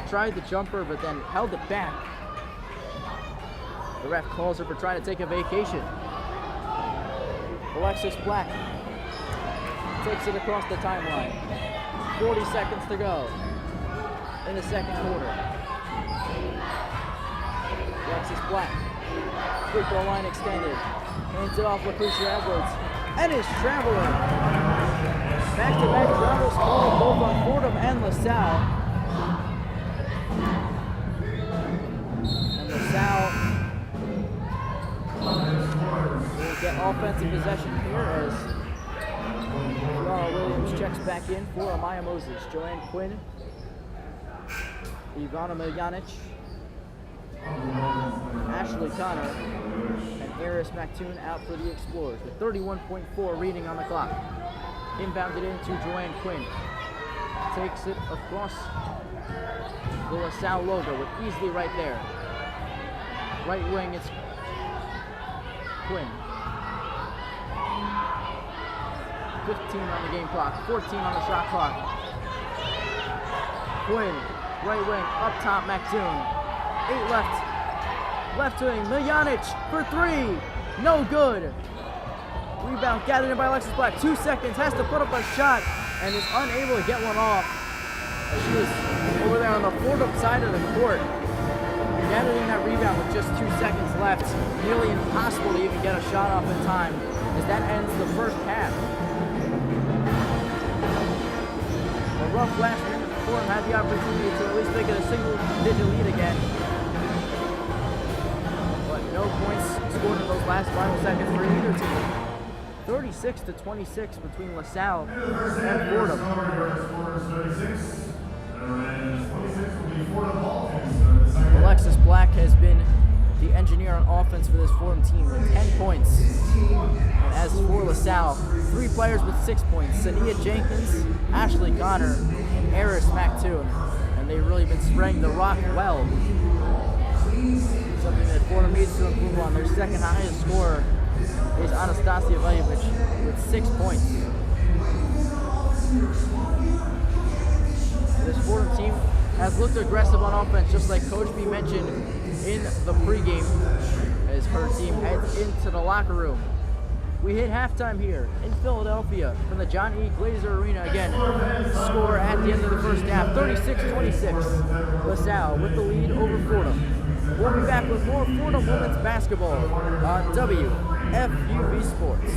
tried the jumper but then held it back. The ref calls her for trying to take a vacation. Alexis Black takes it across the timeline. 40 seconds to go in the second quarter. Alexis Black, free throw line extended. Hands it off Lucretia Edwards. And is traveling. Back-to-back travels called both on Fordham and LaSalle. And LaSalle will get offensive possession here as Laura Williams checks back in for Amaya Moses. Joanne Quinn, Ivana Mijanovic, Ashley Connor, and Eris Mactoon out for the Explorers with 31.4 reading on the clock. Inbounded into Joanne Quinn. Takes it across the LaSalle logo with Easley right there. Right wing, it's Quinn. 15 on the game clock, 14 on the shot clock. Quinn, right wing, up top, Mactoon. 8 left. Left wing, Mijanovic for 3. No good. Rebound gathered in by Alexis Black. 2 seconds, has to put up a shot and is unable to get one off. She was over there on the Fordham side of the court. Gathering that rebound with just 2 seconds left. Nearly impossible to even get a shot off in time as that ends the first half. A rough last minute. Fordham had the opportunity to at least make it a single-digit lead again. But no points scored in those last final seconds for either team. 36-26 between LaSalle and Fordham. Alexis Black has been the engineer on offense for this Fordham team with 10 points. And as for LaSalle, 3 players with 6 points: Sania Jenkins, Ashley Connor, and Eris McToon. And they've really been spraying the rock well. Something that Fordham needs to improve on. Their second highest scorer is Anastasia Veljovic with 6 points. This Fordham team has looked aggressive on offense, just like Coach B mentioned in the pregame, as her team heads into the locker room. We hit halftime here in Philadelphia from the John E. Glazer Arena. Again, score at the end of the first half, 36-26. LaSalle with the lead over Fordham. We'll be back with more Fordham women's basketball on WFUV Sports.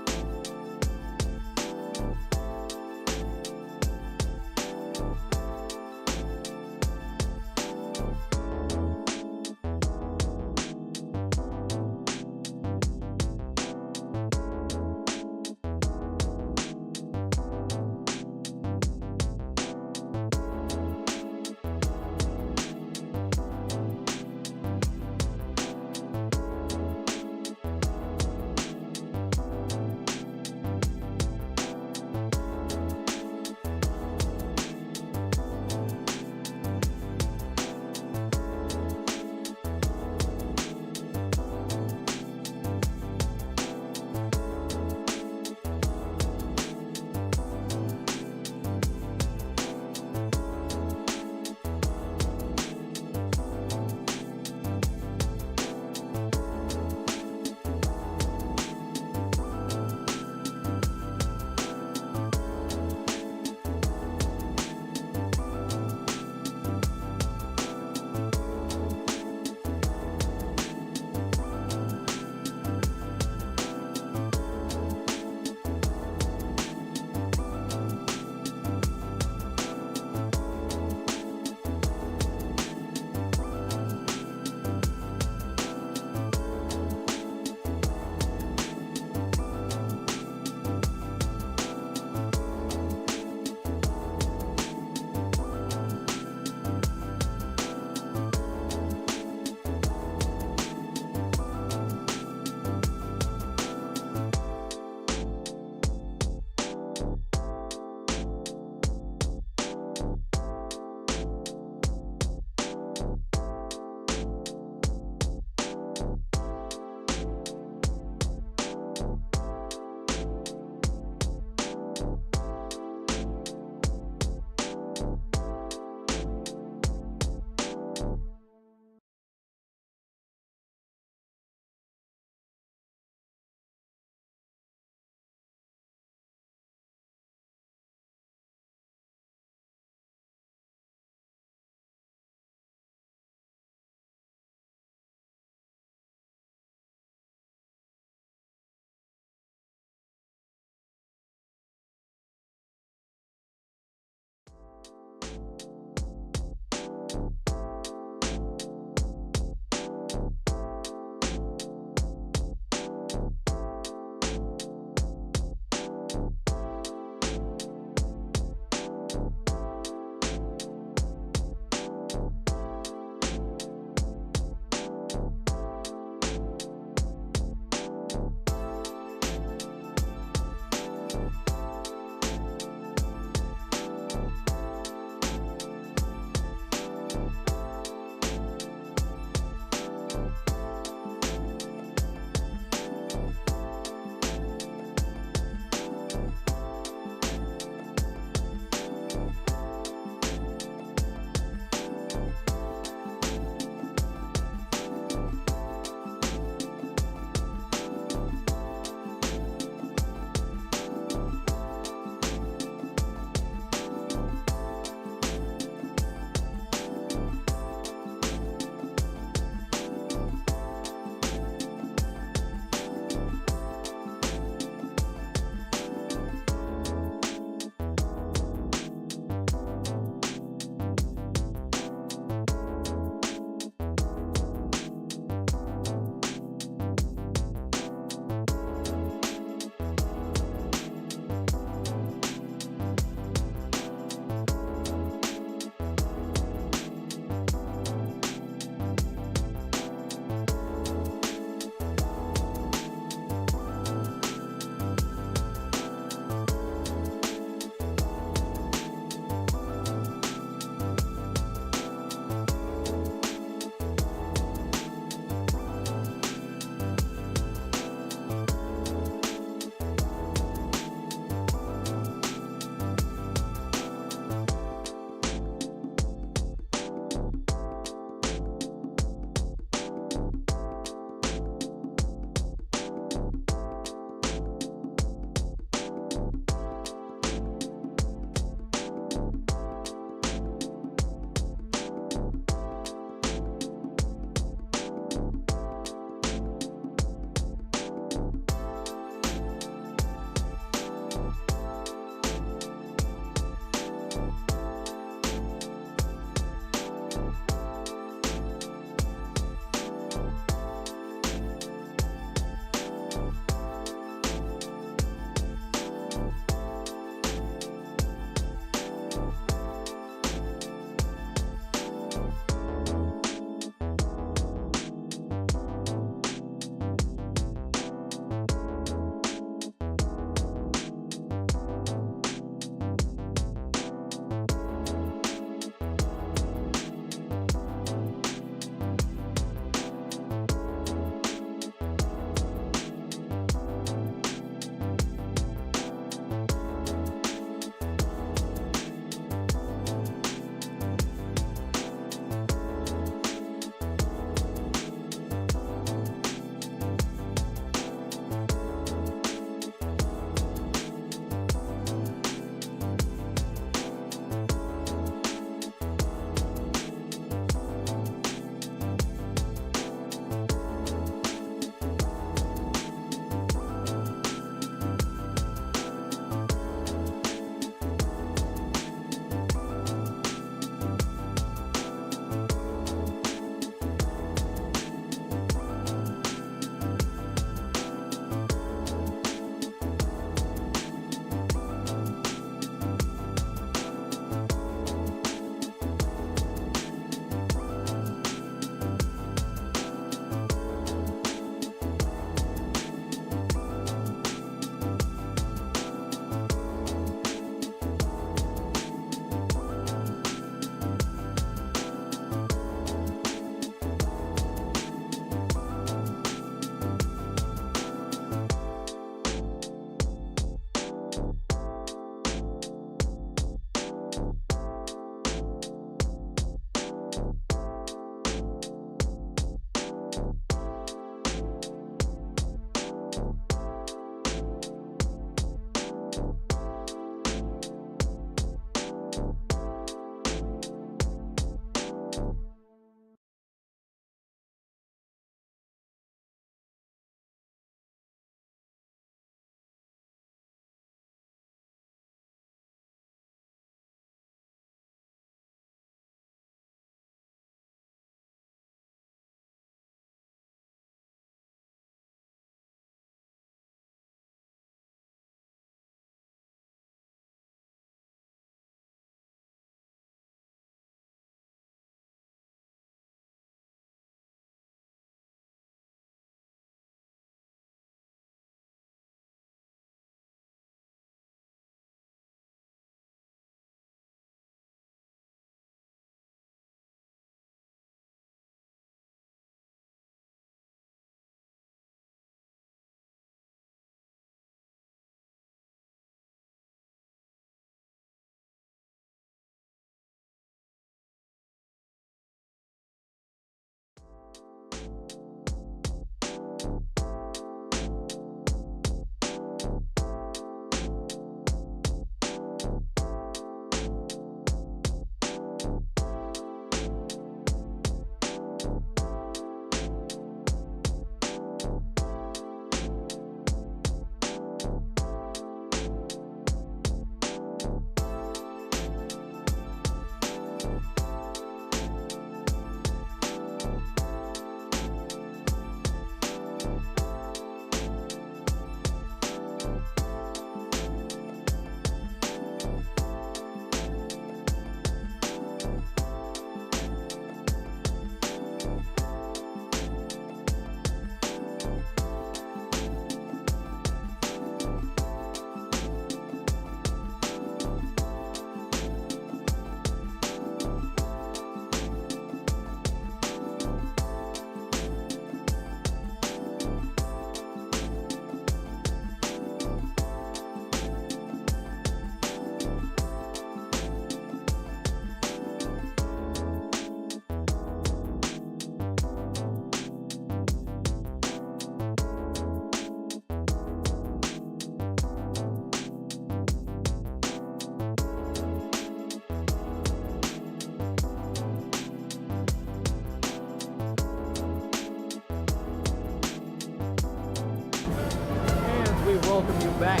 welcome you back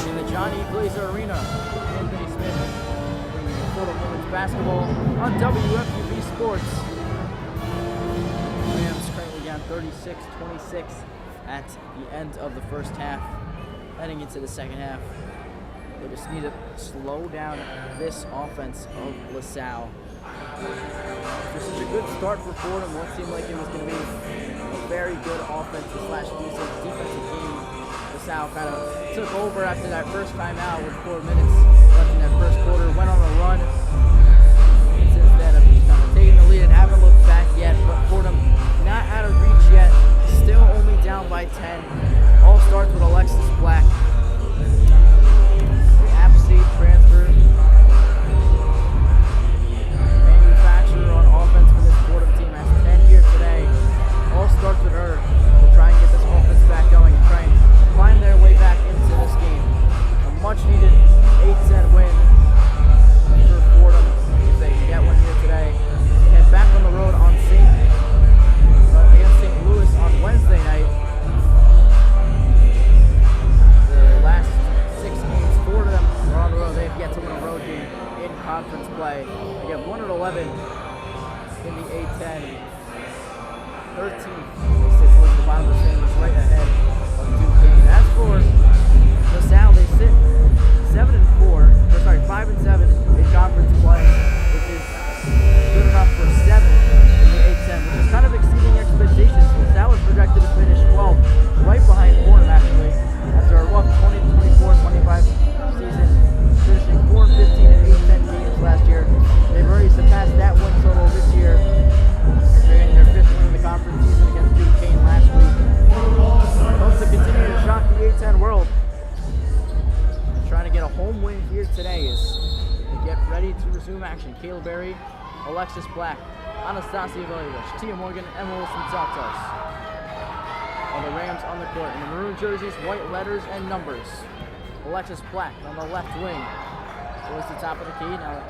in the Johnny Glazer Arena. Anthony Smith bringing you Fordham Women's Basketball on WFUV Sports. Rams currently down 36-26 at the end of the first half. Heading into the second half, they just need to slow down this offense of LaSalle. This is a good start for Fordham. What seemed like it was going to be a very good offensive / defensive game. LaSalle kind of took over after that first timeout with 4 minutes left in that first quarter. Went on a run. And since then, have just kind of taken the lead and haven't looked back yet. But Fordham not out of reach yet. Still only down by 10. All starts with Alexis Black. The App State transfer. On offense for this Fordham team has 10 here today. All starts with her to try and get this offense back going and try and find their way back into this game. A much needed 8-10 win for Fordham if they can get one here today. Head back on the road on against St. Louis on Wednesday night. The last 6 games, 4 of them are on the road. They have yet to win a road game in conference play. They have 1-11 in the A-10. 13th. They sit towards the bottom of the standings right ahead of Duquesne. As for LaSalle, they sit 5-7 in conference play, which is good enough for 7th in the A-10, which is kind of exceeding expectations. LaSalle is projected to finish 12th, right behind Fordham actually, after a rough 20-24-25 season, finishing 4-15 in A-10 games last year. They've already surpassed that win total this year. They're getting their 5th win of the conference season against Duquesne last week. Hopes to continue to shock the A-10 world. Trying to get a home win here today as they get ready to resume action. Caleb Berry, Alexis Black, Anastasia Velievich, Tia Morgan, and Emma Wilson-Santos. All the Rams on the court in the maroon jerseys, white letters, and numbers. Alexis Black on the left wing. Towards the top of the key. Now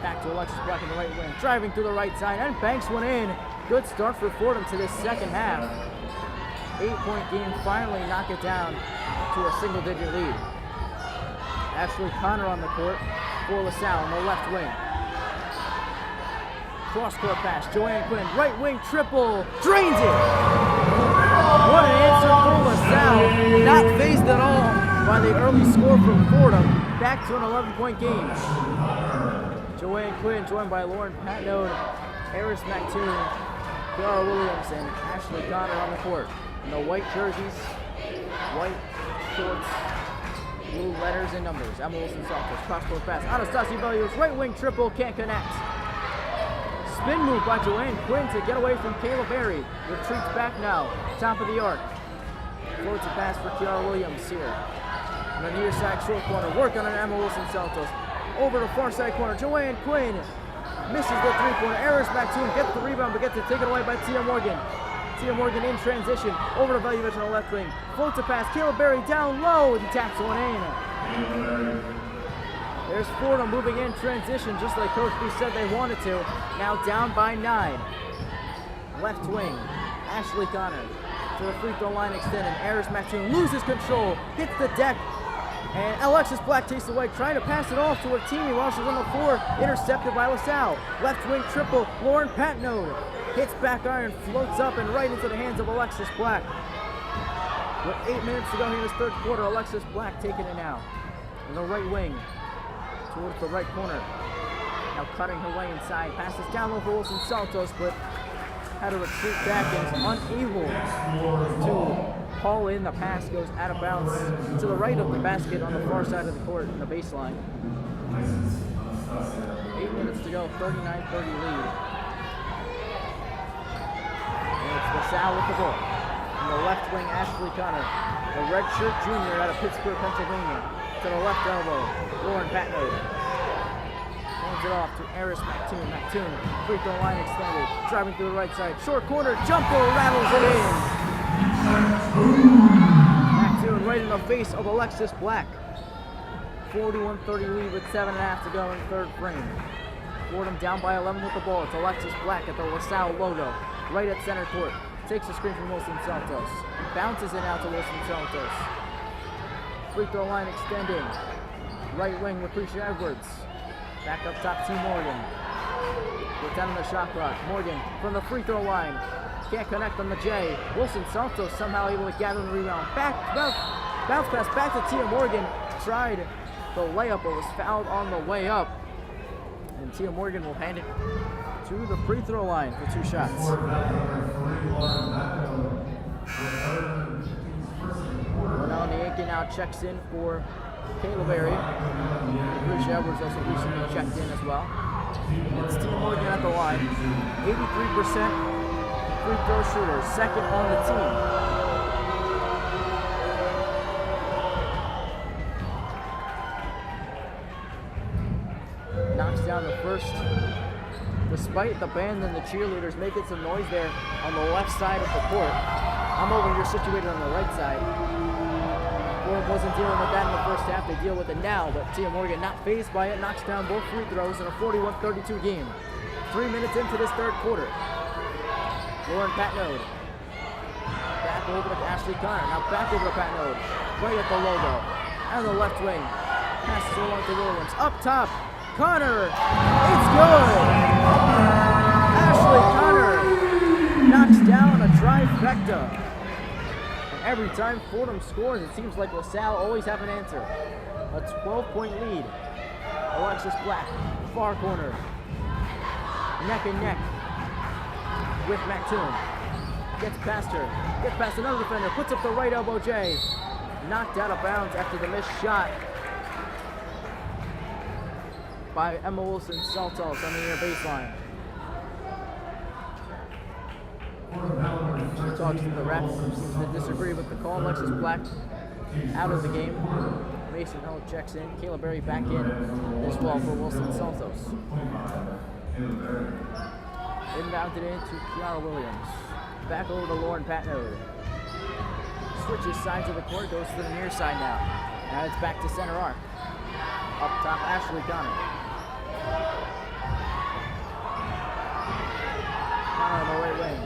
back to Alexis Black on the right wing. Driving through the right side and banks one in. Good start for Fordham to this second half. 8-point game, finally knock it down to a single-digit lead. Ashley Connor on the court for LaSalle on the left wing. Cross-court pass, Joanne Quinn, right wing triple, drains it! What an answer for LaSalle, not phased at all by the early score from Fordham, back to an 11-point game. Joanne Quinn joined by Lauren Patnode, Eris McToon, Kiara Williams, and Ashley Connor on the court. In the white jerseys, white shorts, blue letters and numbers. Emma Wilson-Santos, cross-court pass. Anastasia Velievich, right wing triple, can't connect. Spin move by Joanne Quinn to get away from Caleb Berry. Retreats back now, top of the arc. Floats a pass for Kiara Williams here. On the near side short corner, work on an Emma Wilson-Santos. Over to far side corner, Joanne Quinn misses the three-pointer. Eris McToon gets the rebound, but gets it taken away by Tia Morgan. Tia Morgan in transition, over to Velievich on the left wing. Floats a pass, Caleb Berry down low, and he taps one in. There's Fordham moving in transition, just like Coach B said they wanted to. Now down by 9. Left wing, Ashley Connor to the free throw line extended. Eris McToon loses control, hits the deck, and Alexis Black takes away, trying to pass it off to her teammate while she's on the floor, intercepted by LaSalle. Left wing triple, Lauren Patnode hits back iron, floats up and right into the hands of Alexis Black. With 8 minutes to go here in this third quarter, Alexis Black taking it now. In the right wing, towards the right corner. Now cutting her way inside, passes down low for Wilson-Santos, but had to retreat back and is unable to haul in. The pass goes out of bounds to the right of the basket on the far side of the court in the baseline. 8 minutes to go, 39-30 lead. And it's LaSalle with the ball. On the left wing, Ashley Connor, the redshirt junior out of Pittsburgh, Pennsylvania. To the left elbow, Lauren Patnode. Hands it off to Eris McToon. McToon, free throw line extended, driving through the right side. Short corner, jumper, rattles it in. McToon right in the face of Alexis Black. 41-30 lead with 7.5 to go in the third frame. Fordham down by 11 with the ball. It's Alexis Black at the LaSalle logo, right at center court. Takes a screen from Wilson-Santos. Bounces it out to Wilson-Santos. free throw line extending. Right wing, Lucretia Edwards. Back up top, T. Morgan. With 10 on the shot clock. Morgan from the free throw line. Can't connect on the J. Wilson Santos somehow able to gather the rebound. Bounce pass back to Tia Morgan. Tried the layup, but was fouled on the way up. And Tia Morgan will hand it to the free throw line for 2 shots. Ronaldo Yankee now checks in for Kayla Berry. Lucretia Edwards also recently checked in as well. It's Tia Morgan at the line. 83% free throw shooter, second on the team. Knocks down the first. Despite the band and the cheerleaders making some noise there on the left side of the court. I'm over here situated on the right side. Fordham wasn't dealing with that in the first half. They deal with it now, but Tia Morgan not fazed by it, knocks down both free throws in a 41-32 game. 3 minutes into this third quarter. Lauren Patnode. Back over to Ashley Connor. Now back over to Patnode. Right at the logo. And the left wing. Passes along to Williams. Up top. Connor. It's good. Ashley Connor knocks down a trifecta. And every time Fordham scores, it seems like LaSalle always have an answer. A 12-point lead. Alexis Black. Far corner. Neck and neck with Mactoon. Gets past her. Gets past another defender. Puts up the right elbow J. Knocked out of bounds after the missed shot by Emma Wilson Saltos on the near baseline. She talks to the ref. Seems to disagree with the call. Alexis Black out of the game. Mason Hill checks in. Kayla Berry back in as well for Wilson Saltos. Inbounded in to Kiara Williams. Back over to Lauren Patnode. Switches sides of the court, goes to the near side now. Now it's back to center arc. Up top, Ashley Connor. Connor on the right wing.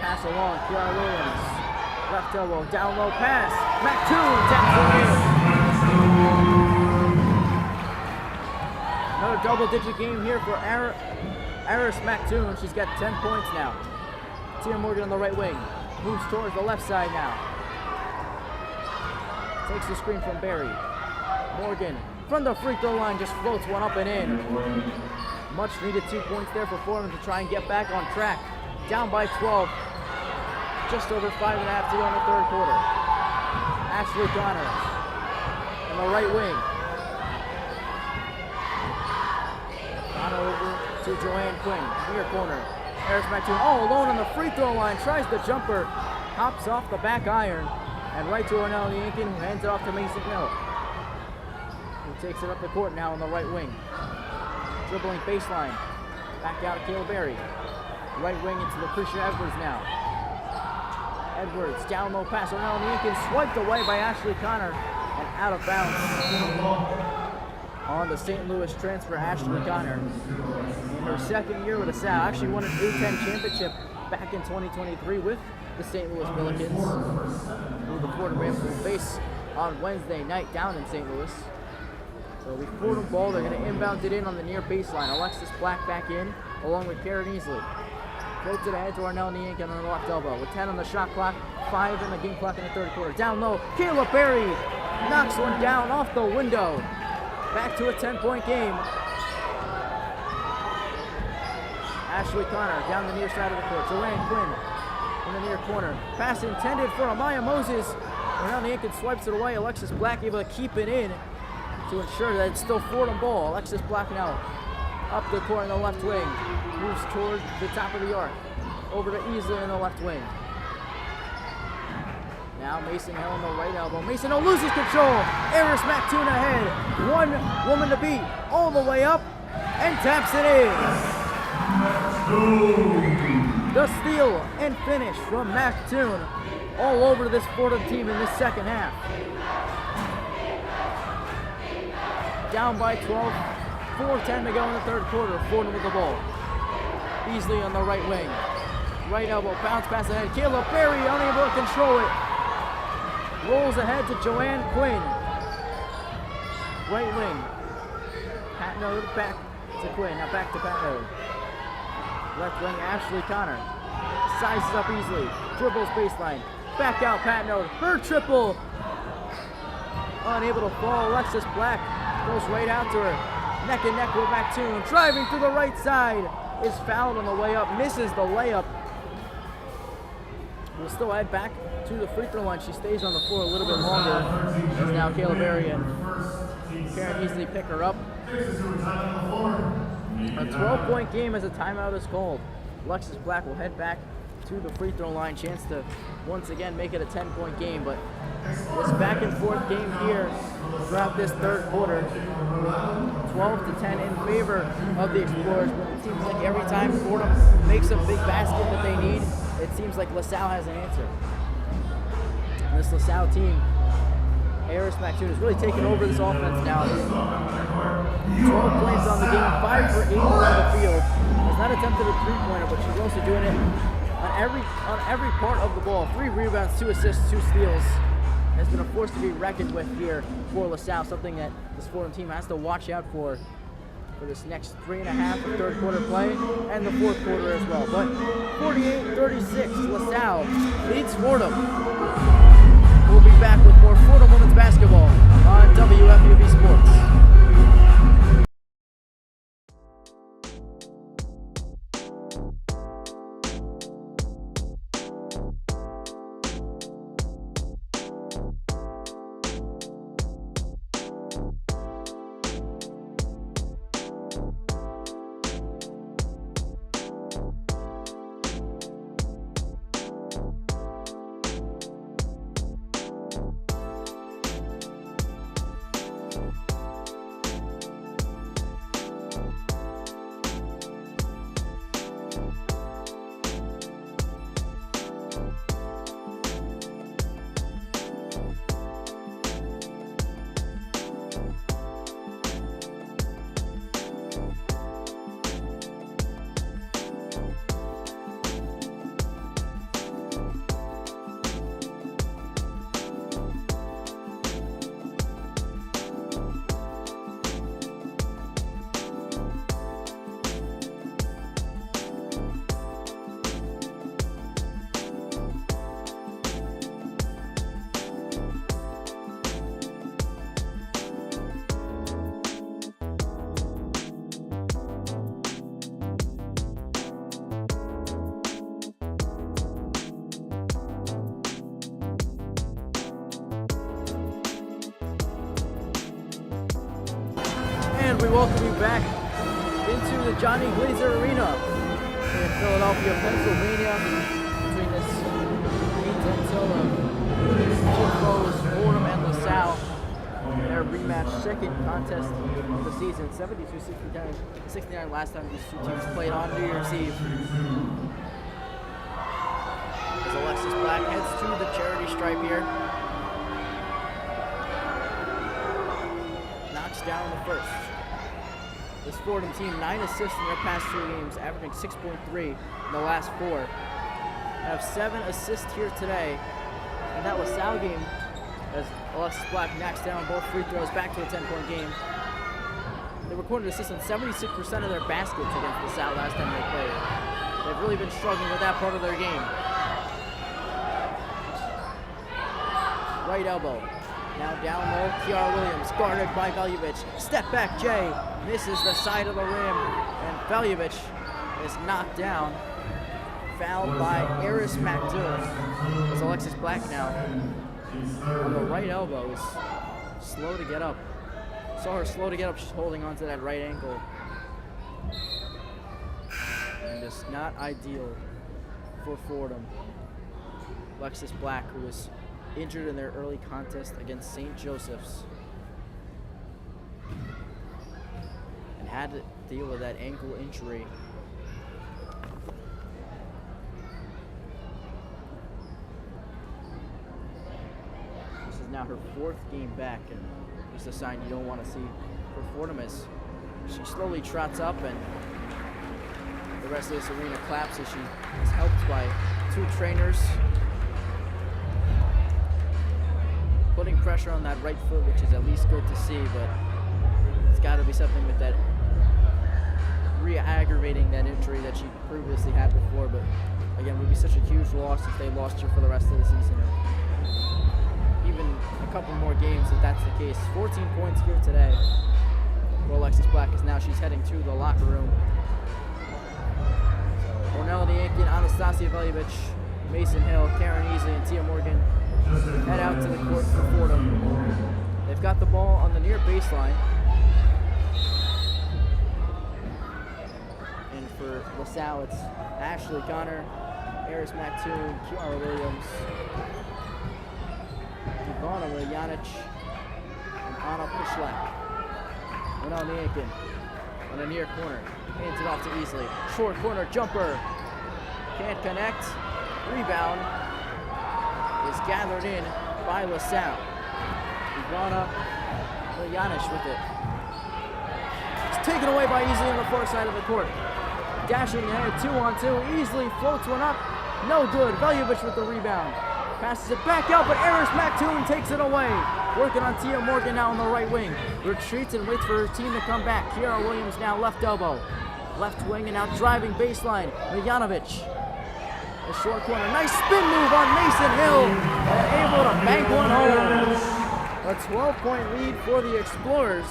Pass along, Kiara Williams. Left elbow, down low pass. Mactoon taps it in. Another double-digit game here for Aris Mactoon. She's got 10 points now. Tia Morgan on the right wing. Moves towards the left side now. Takes the screen from Berry. Morgan from the free throw line just floats one up and in. Much needed 2 points there for Fordham to try and get back on track. Down by 12. Just over 5.5 to go in the third quarter. Ashley Connor on the right wing. Connor over to Joanne Quinn, near corner. Harris Mactoon all alone on the free throw line, tries the jumper, hops off the back iron, and right to Ornella Yankin, who hands it off to Mason Hill. Who takes it up the court now on the right wing. Dribbling baseline, back out to Kayla Berry. Right wing into Lucretia Edwards now. Edwards, down low pass, Ornella Yankin swiped away by Ashley Connor, and out of bounds. On the St. Louis transfer, Ashley Connor. In her second year with LaSalle, actually won an A-10 championship back in 2023 with the St. Louis Billikens, who the Fordham Rams will face on Wednesday night down in St. Louis. So the Fordham ball, they're going to inbound it in on the near baseline. Alexis Black back in, along with Karen Easley. Floats it ahead to Arnell Niankin on the left elbow. With 10 on the shot clock, 5 in the game clock in the third quarter. Down low, Kayla Berry knocks one down off the window. Back to a 10-point game. Ashley Connor down the near side of the court. Joanne Quinn in the near corner. Pass intended for Amaya Moses. Arnell Niankin swipes it away. Alexis Black able to keep it in to ensure that it's still Fordham ball. Alexis Black now up the court in the left wing. Moves toward the top of the arc. Over to Easley in the left wing. Now Mason Hill on the right elbow. Mason Hill loses control. Aris Mactoon ahead. One woman to beat. All the way up. And taps it in. The steal and finish from Mactoon. All over this Fordham team in this second half. Down by 12. 4:10 to go in the third quarter. Fordham with the ball. Easley on the right wing. Right elbow. Bounce pass ahead. Kayla Berry unable to control it. Rolls ahead to Joanne Quinn. right wing. Patnode back to Quinn. Now back to Patnode. Left wing, Ashley Connor. Sizes up easily. Dribbles baseline. Back out, Patnode. Her triple. Unable to fall. Alexis Black goes right out to her. Neck and neck with Mactoon. Driving through the right side. Is fouled on the way up. Misses the layup. Will still head back to the free throw line. She stays on the floor a little bit longer. As now Kayla Berry and Karen easily pick her up. A 12-point game as a timeout is called. Alexis Black will head back to the free throw line. Chance to once again make it a 10-point game, but this back and forth game here throughout this third quarter, 12-10 in favor of the Explorers. But it seems like every time Fordham makes a big basket that they need, it seems like LaSalle has an answer. And this LaSalle team, Harris Mactoon, is really taking over this offense now. 12 points on the game, 5 for 8 on the field. Has not attempted a three-pointer, but she's also doing it on every part of the ball. 3 rebounds, 2 assists, 2 steals. Has been a force to be reckoned with here for LaSalle, something that this Fordham team has to watch out for this next 3.5 of third quarter play and the fourth quarter as well. But 48-36, LaSalle leads Fordham. We'll be back with more Fordham women's basketball on WFUV Sports. We welcome you back into the Johnny Glazer Arena in Philadelphia, Pennsylvania, between this Tipoff of Fordham and LaSalle. Their rematch, second contest of the season, 72-69 last time these two teams played on New Year's Eve. As Alexis Black heads to the charity stripe here. Knocks down the first. This Fordham team, 9 assists in their past 2 games, averaging 6.3 in the last 4. Have 7 assists here today. And that LaSalle game, as Alexis Black knocks down both free throws, back to a 10-point game. They recorded assists on 76% of their baskets against LaSalle last time they played. They've really been struggling with that part of their game. Right elbow. Now down low, Kiara Williams, guarded by Veljovic. Step back, Jay, misses the side of the rim, and Veljovic is knocked down. Fouled by Eris Mactoon. As Alexis Black now on the right elbow is slow to get up. Saw her slow to get up, she's holding onto that right ankle. And just not ideal for Fordham. Alexis Black, who was injured in their early contest against St. Joseph's and had to deal with that ankle injury. This is now her 4th game back, and just a sign you don't want to see for Fordham as she slowly trots up and the rest of this arena claps as she is helped by 2 trainers. Putting pressure on that right foot, which is at least good to see, but There's got to be something with that re-aggravating that injury that she previously had before, but again, it would be such a huge loss if they lost her for the rest of the season. Even a couple more games if that's the case. 14 points here today for Alexis Black, as now she's heading to the locker room. So, Ornella Yankin, Anastasia Veljovic, Mason Hill, Karen Easley, and Tia Morgan head out to the court for Fordham. They've got the ball on the near baseline. And for LaSalle, it's Ashley Connor, Eris Mattoon, Kiara Williams, Ivana Miljanic, and Anna Pishlak. Ornella Yankin on the near corner. Hands it off to Easley. Short corner jumper. Can't connect. Rebound is gathered in by LaSalle. Ivana Miljanic with it. It's taken away by Easley on the far side of the court. Dashing ahead, 2-on-2. Easley floats one up. No good. Veljovic with the rebound. Passes it back out, but Eris Mattoon takes it away. Working on Tia Morgan now on the right wing. Retreats and waits for her team to come back. Kiara Williams now left elbow. Left wing and now driving baseline. Miljanovic. A short corner. Nice spin move on Mason Hill. And able to bank one home. A 12-point lead for the Explorers.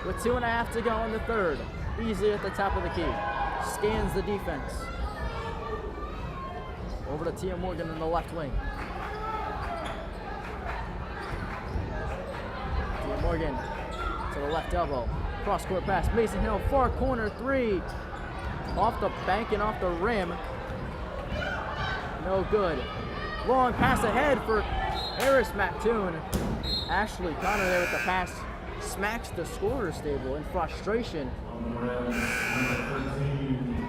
With 2.5 to go in the third. Easily at the top of the key. Scans the defense. Over to Tia Morgan in the left wing. Tia Morgan to the left elbow. Cross-court pass. Mason Hill, far corner three. Off the bank and off the rim. No good. Long pass ahead for Eris Mattoon. Ashley Connor there with the pass. Smacks the scorer's table in frustration.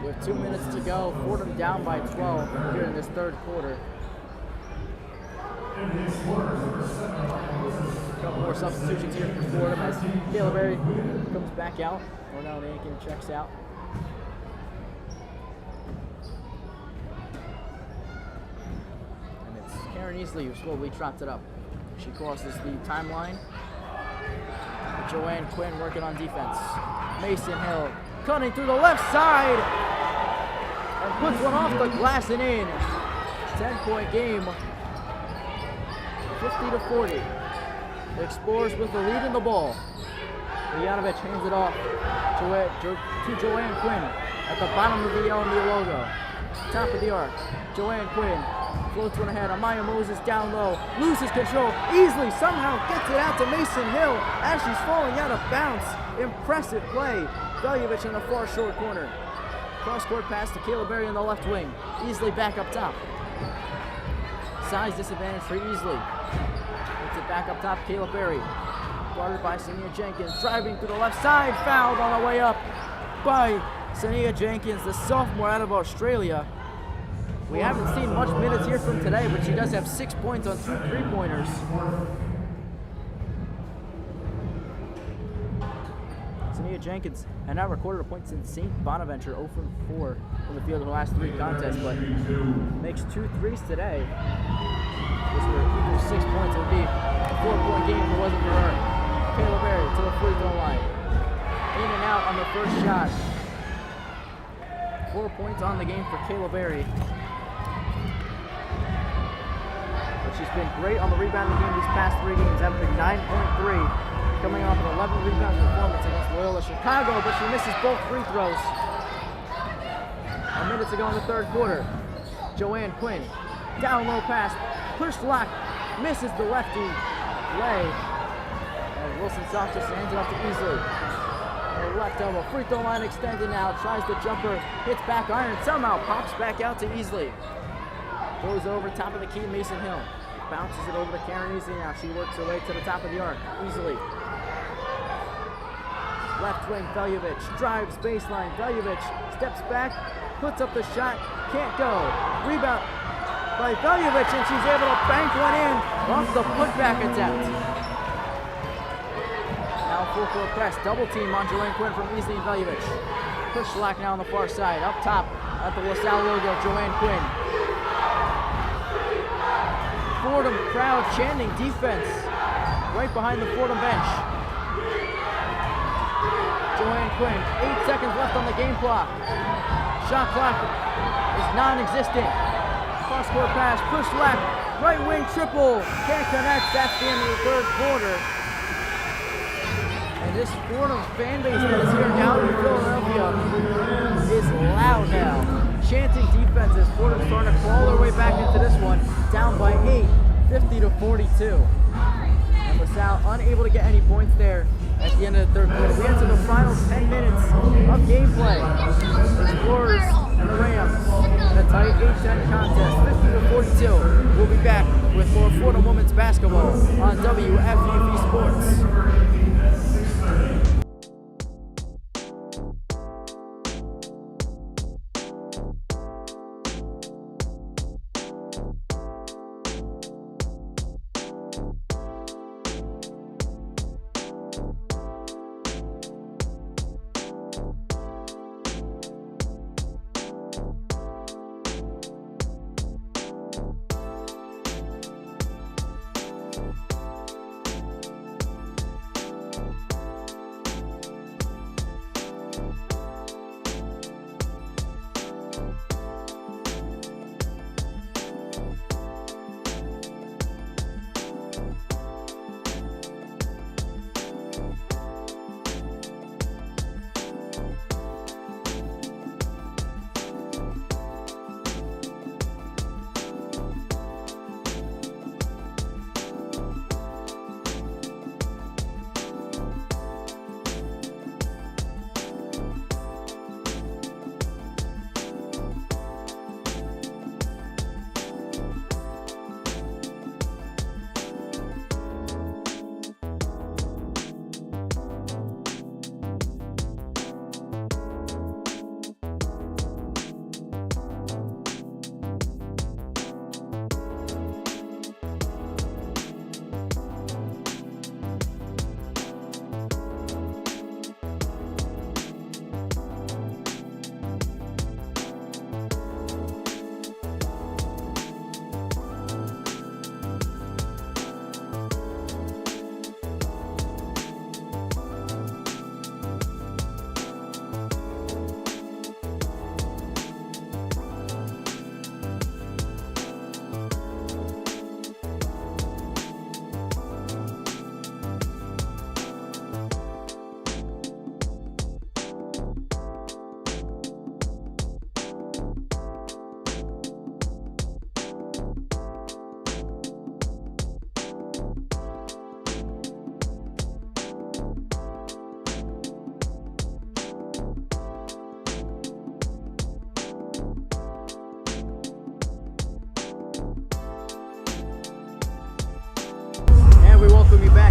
With 2 minutes to go, Fordham down by 12 here in this third quarter. A couple more substitutions here for Fordham as Kayla Berry comes back out. Ornella Yankin checks out. And it's Karen Easley who slowly trots it up. She crosses the timeline. Joanne Quinn working on defense. Mason Hill cutting through the left side and puts one off the glass and in. 10-point game, 50-40. The Explorers with the lead in the ball. Miljanovic hands it off to Joanne Quinn at the bottom of the LMU logo. Top of the arc, Joanne Quinn floats one ahead. Amaya Moses down low, loses control. Easley somehow gets it out to Mason Hill as she's falling out of bounds. Impressive play. Veljovic in the far short corner. Cross-court pass to Kayla Berry in the left wing. Easley back up top. Size disadvantage for Easley. Puts it back up top, Kayla Berry. Guarded by Sania Jenkins. Driving through the left side. Fouled on the way up by Sania Jenkins, the sophomore out of Australia. We haven't seen much minutes here from today, but she does have 6 points on 2 3-pointers. Sania Jenkins had not recorded a point since St. Bonaventure, 0 from 4 in the field in the last 3 contests, but makes 2 threes today. This were 6 points. It would be a 4-point game if it wasn't for her. Kayla Berry to the free throw line. In and out on the first shot. 4 points on the game for Kayla Berry. But she's been great on the rebounding game these past 3 games, averaging 9.3, coming off an 11 rebound performance against Loyola Chicago, but she misses both free throws. A minute to go in the third quarter. Joanne Quinn, down low pass, push lock, misses the lefty lay. And Wilson Sanchez hands it off to Easley. Left elbow, free throw line extended now, tries the jumper, hits back iron, somehow pops back out to Easley. Goes over top of the key, Mason Hill. Bounces it over to Karen Easley now. She works her way to the top of the arc, easily. Left wing, Veljovic, drives baseline, Veljovic steps back, puts up the shot, can't go. Rebound by Veljovic, and she's able to bank one in off the putback attempt. Full court press, double team on Joanne Quinn from Easley and Veljovic. Push lock now on the far side. Up top at the LaSalle logo, Joanne Quinn. Fordham crowd chanting defense right behind the Fordham bench. Joanne Quinn, 8 seconds left on the game clock. Shot clock is non-existent. Cross-court pass, push left, right wing triple. Can't connect, that's the end of the third quarter. And this Fordham fan base that is here now in Philadelphia is loud now. Chanting defenses. Fordham starting to claw their way back into this one. Down by 8, 50-42. And LaSalle unable to get any points there at the end of the third quarter. We enter the final 10 minutes of gameplay. Explorers and the Rams in a tight 8-10 contest, 50-42. We'll be back with more Fordham women's basketball on WFUV Sports.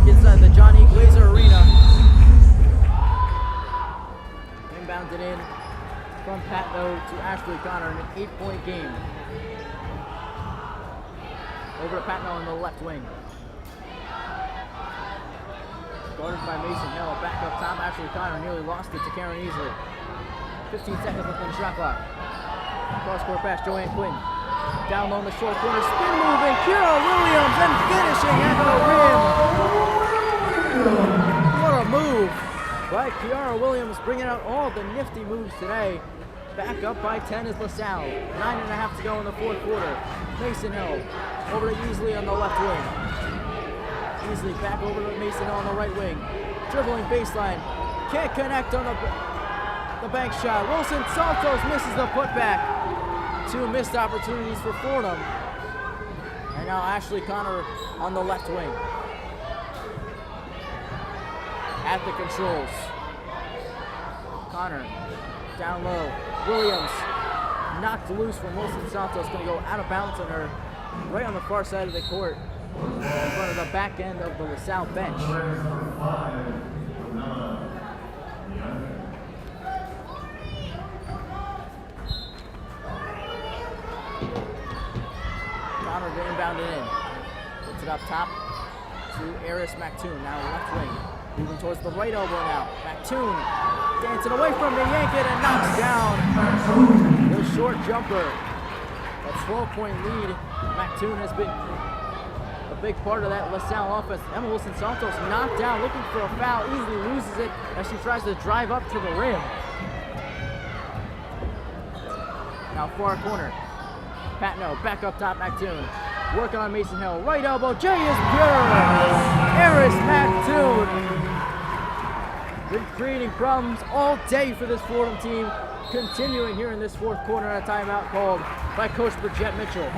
Inside the Johnny Glazer Arena. Inbounded in from Patno to Ashley Connor in an 8-point game. Over to Patno in the left wing. Guarded by Mason Hill. Back up top, Ashley Connor nearly lost it to Karen Easley. 15 seconds left on the shot clock. Cross-court pass, Joanne Quinn. Down low in the short corner, spin moving, Kira Williams, and finishing at the rim. What a move by Kiara Williams, bringing out all the nifty moves today. Back up by 10 is LaSalle. 9.5 to go in the fourth quarter. Mason Hill over to Easley on the left wing. Easley back over to Mason Hill on the right wing. Dribbling baseline. Can't connect on the bank shot. Wilson Santos misses the putback. 2 missed opportunities for Fordham. And now Ashley Connor on the left wing. At the controls. Connor down low. Williams knocked loose from Wilson Santos. Going to go out of bounds on her. Right on the far side of the court. In front of the back end of the LaSalle bench. Connor to inbound it in. Puts it up top to Eris McToon. Now left wing. Moving towards the right elbow now. McToon dancing away from the yank it and knocks down the short jumper. A 12-point lead. McToon has been a a big part of that LaSalle offense. Emma Wilson-Santos knocked down, looking for a foul, easily loses it as she tries to drive up to the rim. Now far corner. Patno back up top, Mactoon. Working on Mason Hill. Right elbow, J is pure! Eris Mactoon! Been creating problems all day for this Fordham team. Continuing here in this fourth quarter, a timeout called by Coach Bridgette Mitchell.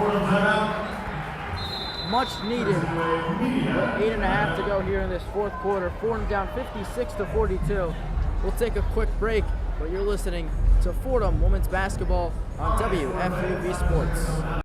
Much needed. With 8.5 to go here in this fourth quarter. Fordham down 56-42. We'll take a quick break, but you're listening to Fordham Women's Basketball on WFUV Sports.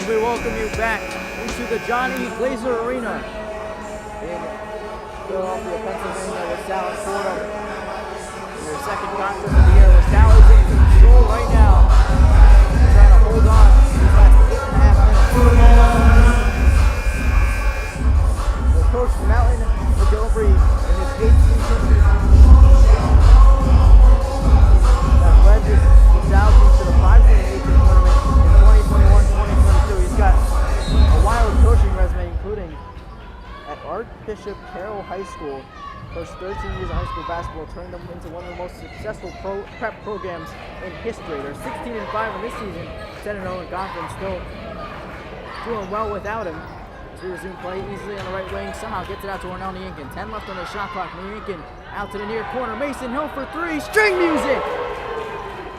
We welcome you back into the Johnny Glazer Arena in Philadelphia, Pennsylvania. LaSalle and Fordham in their second contest of the year. LaSalle is in control right now. They're trying to hold on these last 8.5 minutes. Well, Coach Mountain McGilvery in his 8th season that led this LaSalle team to the 5-8 tournament in 2021-2022. He's got a wild coaching resume, including at Archbishop Carroll High School. Coached 13 years of high school basketball, turned them into one of the most successful prep programs in history. They're 16-5 in this season, 10-0 in conference, still doing well without him. As we resume play easily on the right wing, somehow gets it out to Ornell Nienken. 10 left on the shot clock. Nienken out to the near corner. Mason Hill for three. String music!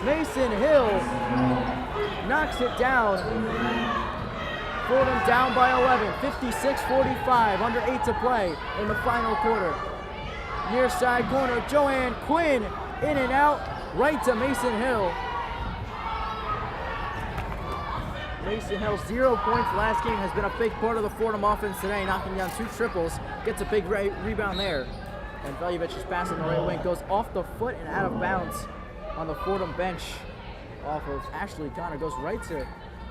Mason Hill knocks it down. Fordham down by 11, 56-45, under 8 to play in the final quarter. Near side corner, Joanne Quinn in and out, right to Mason Hill. Mason Hill, 0 points last game, has been a big part of the Fordham offense today, knocking down 2 triples, gets a big rebound there. And Veljovich's pass on the right wing goes off the foot and out of bounds on the Fordham bench off of Ashley Connor, goes right to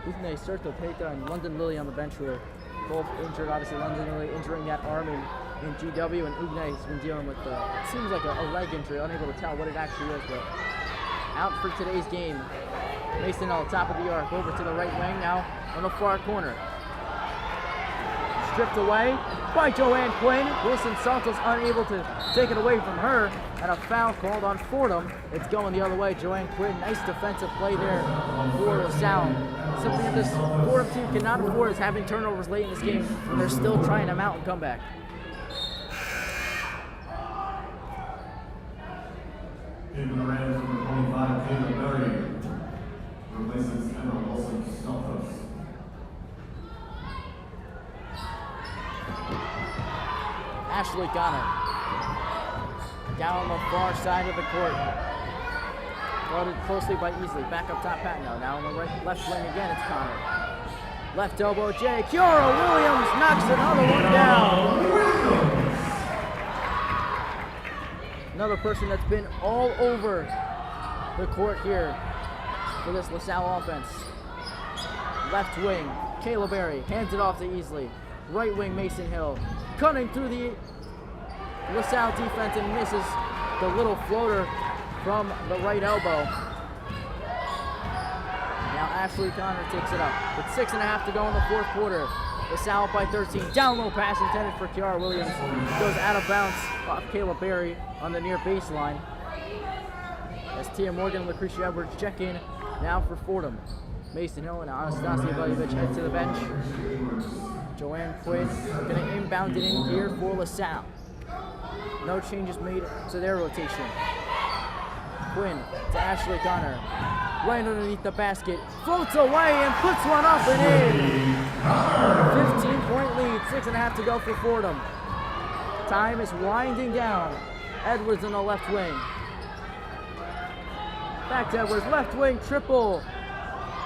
Uthne Serto-Peta and London Lilly on the bench, who are both injured. Obviously, London Lilly injuring that arm in GW, and Uthne has been dealing with, it seems like a leg injury, unable to tell what it actually is, but out for today's game. Mason Hill, top of the arc, over to the right wing now on the far corner. Stripped away by Joanne Quinn. Wilson-Santos unable to take it away from her, and a foul called on Fordham. It's going the other way. Joanne Quinn, nice defensive play there for LaSalle. Something that this Fordham team cannot afford is having turnovers late in this game when they're still trying to mount and come back. Ashley Connor. Down the far side of the court. Guarded closely by Easley. Back up top, Patno. Now on the left wing again, it's Connor. Left elbow, Jay. Kiara Williams knocks another one down. Another person that's been all over the court here for this LaSalle offense. Left wing, Kayla Berry hands it off to Easley. Right wing, Mason Hill. Cutting through the LaSalle defense and misses the little floater from the right elbow. Now Ashley Connor takes it up. With 6.5 to go in the fourth quarter. LaSalle up by 13. Down low pass intended for Kiara Williams. Goes out of bounds off Kayla Berry on the near baseline. As Tia Morgan and Lucretia Edwards check in now for Fordham. Mason Hill and Anastasia Valjevich head to the bench. Joanne Quinn going to inbound it in here for LaSalle. No changes made to their rotation. Quinn to Ashley Connor. Right underneath the basket. Floats away and puts one up and in. 15-point lead. 6.5 to go for Fordham. Time is winding down. Edwards in the left wing. Back to Edwards. Left wing triple.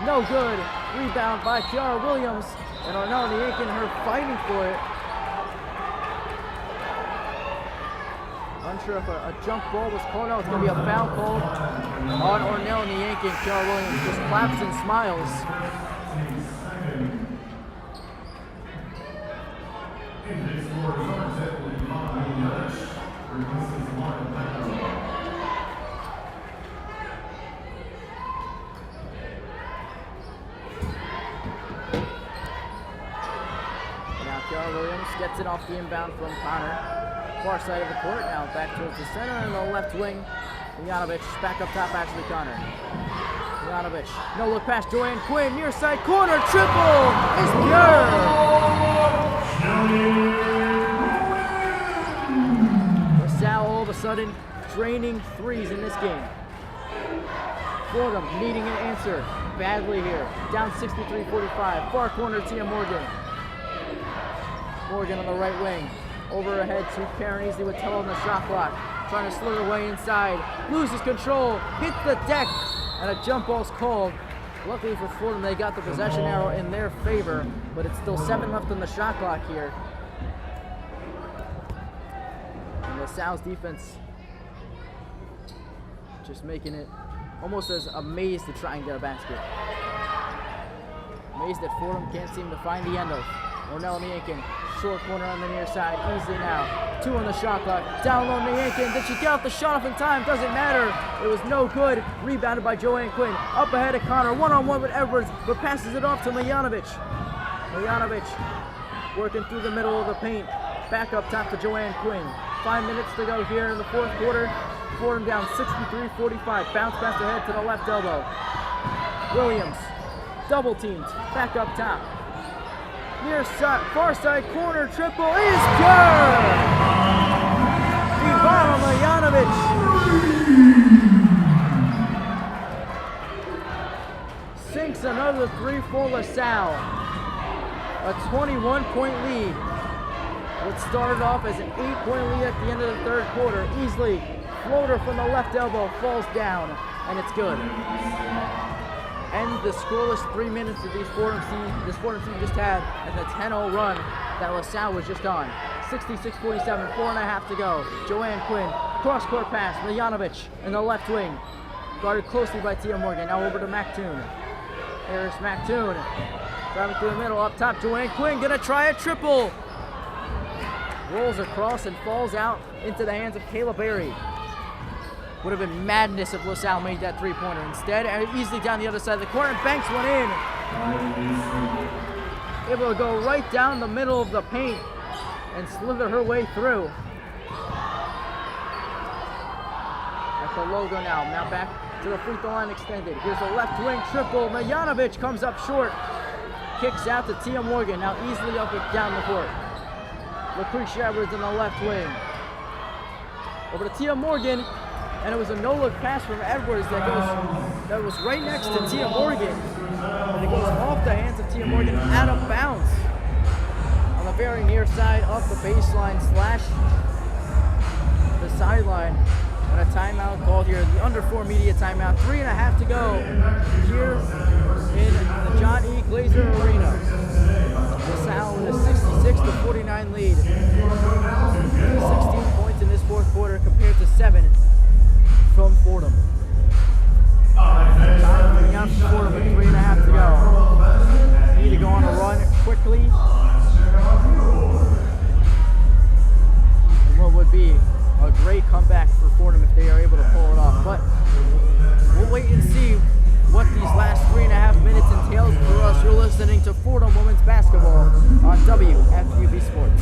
No good. Rebound by Kiara Williams. And Ornella Yankin, her fighting for it. Unsure if a jump ball was called out. It's going to be a foul called on Ornella Yankin. Kiara Williams just claps and smiles. Kiara Williams gets it off the inbound from Connor. Far side of the court, now back towards the center, and the left wing. Mijanovich back up top, Ashley Connor. Mijanovich, no look past Joanne Quinn, near side corner, triple is pure. LaSalle all of a sudden draining threes in this game. Fordham needing an answer badly here. Down 63-45, far corner Tia Morgan. Morgan on the right wing. Over ahead to Karen Easley with Tello on the shot clock. Trying to slither away inside. Loses control. Hits the deck. And a jump ball's called. Luckily for Fordham, they got the possession arrow in their favor. But it's still 7 left on the shot clock here. And LaSalle's defense just making it almost as a maze to try and get a basket. Maze that Fordham can't seem to find the end of. Ornella Yankin, short corner on the near side, easily now. 2 on the shot clock, down low Yankin. Did she get off the shot off in time? Doesn't matter. It was no good. Rebounded by Joanne Quinn. Up ahead of Connor, one-on-one with Edwards, but passes it off to Mijanovich. Mijanovich working through the middle of the paint. Back up top to Joanne Quinn. 5 minutes to go here in the fourth quarter. Fordham down 63-45. Bounce pass ahead to the left elbow. Williams, double teamed, back up top. Near side, far side corner, triple is pure! Ivana Mijanovich. Sinks another 3 for LaSalle. A 21-point lead. What started off as an 8-point lead at the end of the third quarter. Easley, floater from the left elbow, falls down, and it's good. And the scoreless 3 minutes that this Fordham team just had and the 10-0 run that LaSalle was just on. 66-47, 4.5 to go. Joanne Quinn, cross-court pass, Mijanovich in the left wing. Guarded closely by Tia Morgan. Now over to Mactoon. Harris Mactoon. Driving through the middle, up top, Joanne Quinn gonna try a triple. Rolls across and falls out into the hands of Kayla Berry. Would have been madness if LaSalle made that 3-pointer. Instead, easily down the other side of the court and banks one in. Able to go right down the middle of the paint and slither her way through. At the logo now. Now back to the free throw line extended. Here's a left wing triple. Mijanovich comes up short. Kicks out to Tia Morgan. Now easily up and down the court. Lucretia Edwards in the left wing. Over to Tia Morgan. And it was a no-look pass from Edwards that was right next to Tia Morgan. And it goes off the hands of Tia Morgan out of bounds on the the very near side of the baseline slash the sideline. And a timeout called here, the under 4 media timeout. 3.5 to go here in the John E. Glazer Arena. LaSalle with a 66-49 lead. 16 points in this fourth quarter compared to 7 from Fordham. Time coming out for Fordham with 3.5 to go. Need to go on a run quickly. And what would be a great comeback for Fordham if they are able to pull it off. But we'll wait and see what these last 3.5 minutes entails for us. You're listening to Fordham Women's Basketball on WFUV Sports.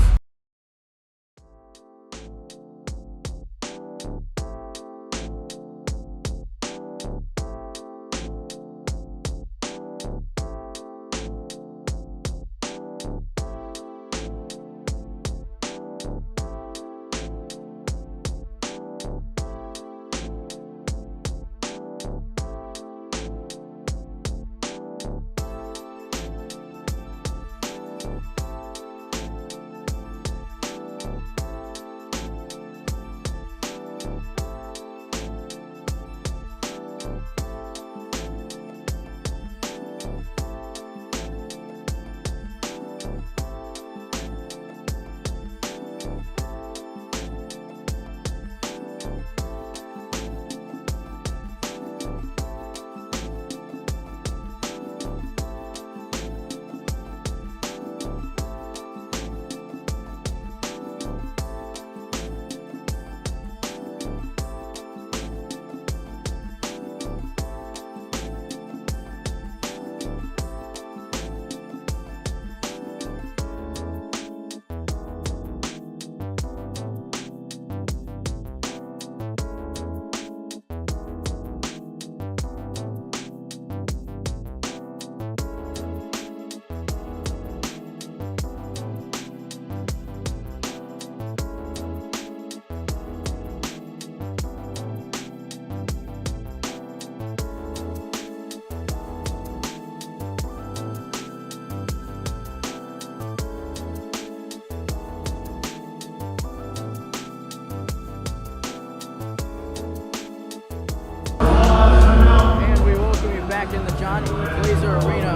Back in the John E. Glazer Arena.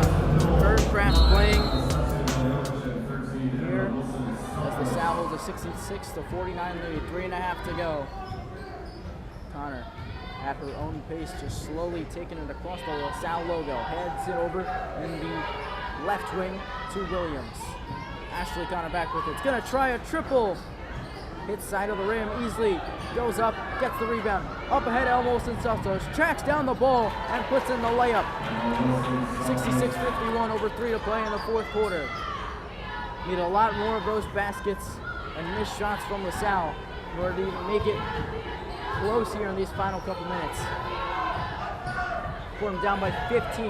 Birdcraft playing here as LaSalle holds a 66-49 lead. 3.5 to go. Connor at her own pace, just slowly taking it across the LaSalle logo. Heads it over in the left wing to Williams. Ashley Connor back with it. It's gonna try a triple. Hits side of the rim easily, goes up, gets the rebound. Up ahead, Wilson Santos tracks down the ball and puts in the layup. 66-51, over 3 to play in the fourth quarter. Need a lot more of those baskets and missed shots from LaSalle in order to even make it close here in these final couple minutes. Fordham down by 15.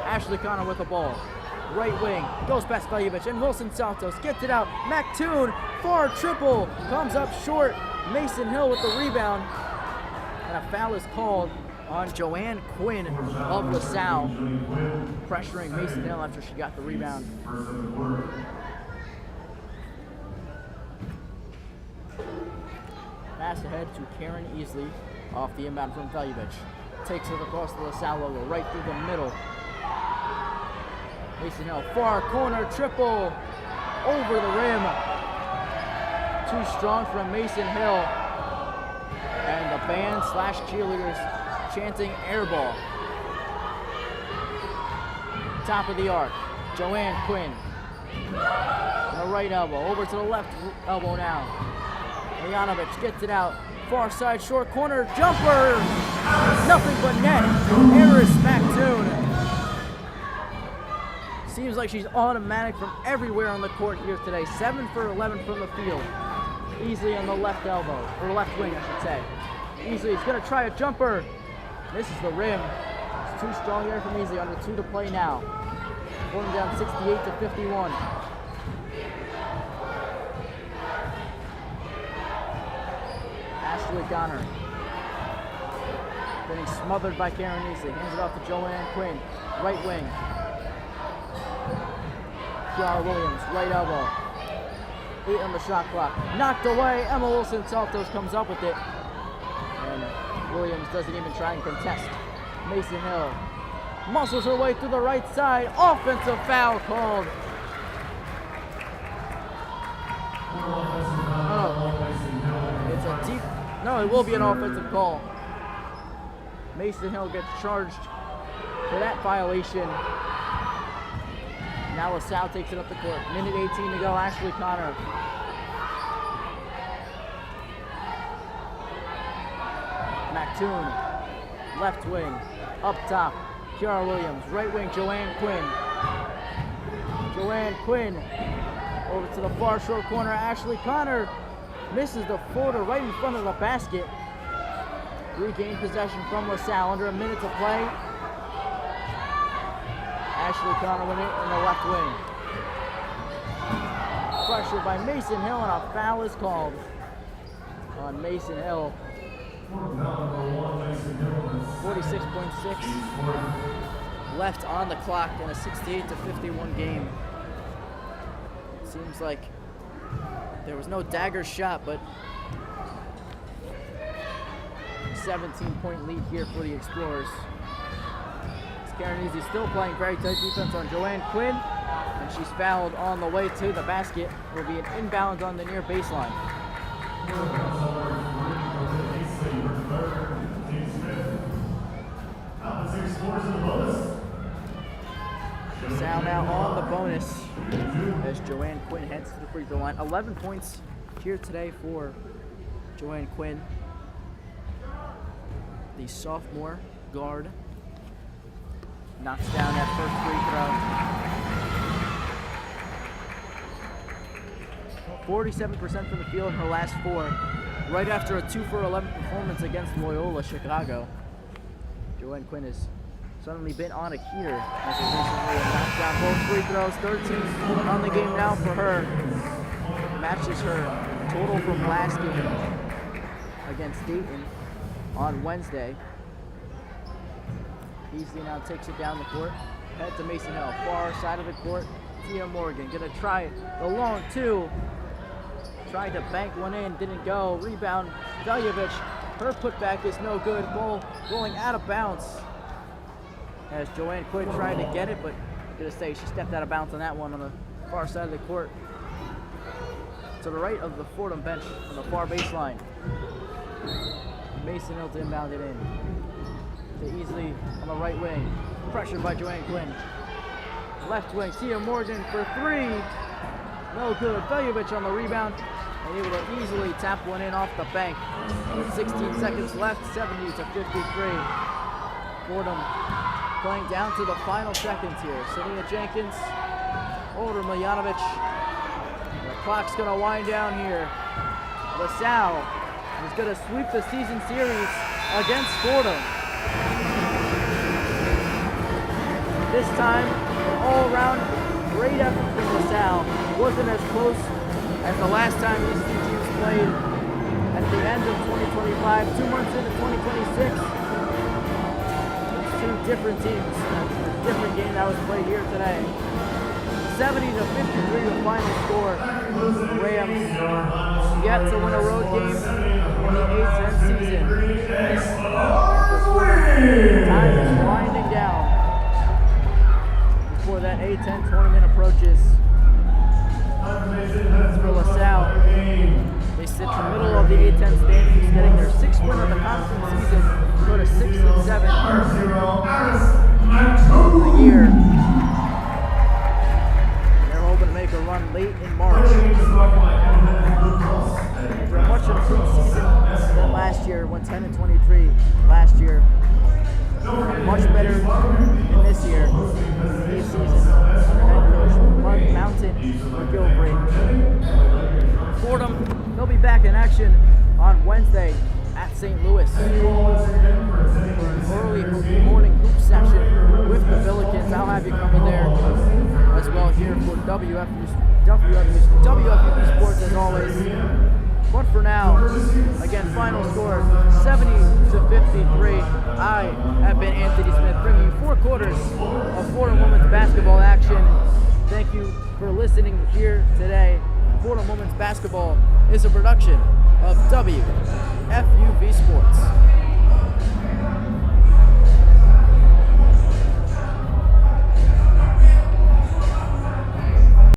Ashley Connor with the ball. Right wing, goes past Veljovic, and Wilson Santos gets it out. McToon, far triple, comes up short. Mason Hill with the rebound. And a foul is called on Joanne Quinn of LaSalle, pressuring Mason Hill after she got the rebound. Pass ahead to Karen Easley off the inbound from Veljovic. Takes it across the LaSalle logo, right through the middle. Mason Hill, far corner triple, over the rim. Too strong from Mason Hill. And the band slash cheerleaders chanting air ball. Top of the arc, Joanne Quinn. The right elbow, over to the left elbow now. Janovic gets it out. Far side, short corner, jumper. Nothing but net. Eris McToon. Seems like she's automatic from everywhere on the court here today. 7 for 11 from the field. Easily on the left elbow, or left wing, I should say. Easley is going to try a jumper. Misses the rim. It's too strong there from Easley. Under 2 to play now. Fordham down 68-51. Ashley Connor. Getting smothered by Karen Easley. Hands it off to Joanne Quinn. Right wing. Kiara Williams, right elbow. 8 on the shot clock. Knocked away. Emma Wilson-Saltos comes up with it. And Williams doesn't even try and contest. Mason Hill muscles her way through the right side. Offensive foul called. It's a deep. No, it will be an offensive call. Mason Hill gets charged for that violation. Now LaSalle takes it up the court. Minute 18 to go. Ashley Connor. Mactoon, left wing, up top. Kiara Williams, right wing. Joanne Quinn. Joanne Quinn over to the far short corner. Ashley Connor misses the floater right in front of the basket. Regained possession from LaSalle. Under a minute to play. Ashley Connor with it in the left wing. Pressure by Mason Hill, and a foul is called on Mason Hill. 46.6 left on the clock in a 68-51 game. It seems like there was no dagger shot, but 17-point lead here for the Explorers. Caranese still playing very tight defense on Joanne Quinn, and she's fouled on the way to the basket. Will be an inbound on the near baseline. LaSalle now on the bonus as Joanne Quinn heads to the free throw line. 11 points here today for Joanne Quinn, the sophomore guard. Knocks down that first free throw. 47% from the field in her last 4, right after a 2-for-11 performance against Loyola Chicago. Joanne Quinn has suddenly been on a heater as she recently knocks down both free throws. 13 on the game now for her. Matches her total from last game against Dayton on Wednesday. Beasley now takes it down the court. Head to Mason Hill, far side of the court. Tia Morgan gonna try the long 2. Tried to bank one in, didn't go. Rebound, Veljovic. Her putback is no good. Ball rolling out of bounds. As Joanne Quinn tried to get it, but gonna say she stepped out of bounds on that one on the far side of the court. To the right of the Fordham bench on the far baseline. Mason Hill to inbound it in. To Easley on the right wing. Pressured by Joanne Quinn. Left wing, Tia Morgan for 3. No good. Veljovic on the rebound. And able to easily tap one in off the bank. With 16 seconds left, 70-53. Fordham playing down to the final seconds here. Sania Jenkins over Miljanovic. The clock's going to wind down here. LaSalle is going to sweep the season series against Fordham. This time, all-around great effort from LaSalle. Wasn't as close as the last time these two teams played at the end of 2025. 2 months into 2026. It's 2 different teams. A different game that was played here today. 70-53 the final score. The Rams yet to win a road game in the A10 season. Time is winding down before that A10 tournament approaches. For LaSalle, they sit in the middle of the A10 standings, getting their 6th win of the conference season, go to 6-7 the year. They're hoping to make a run late in March. After a much improved season than last year, went 10-23 last year. Much better in this year, this season, under head coach Mark Mountain McGilvery. Fordham, they'll be back in action on Wednesday at St. Louis for an early morning hoop session with the Billikens. I'll have you covered there as well here for WFUV Sports as always. But for now, again, final score 70-53. I have been Anthony Smith, bringing you 4 quarters of Fordham women's basketball action. Thank you for listening here today. Fordham Women's Basketball is a production of WFUV Sports.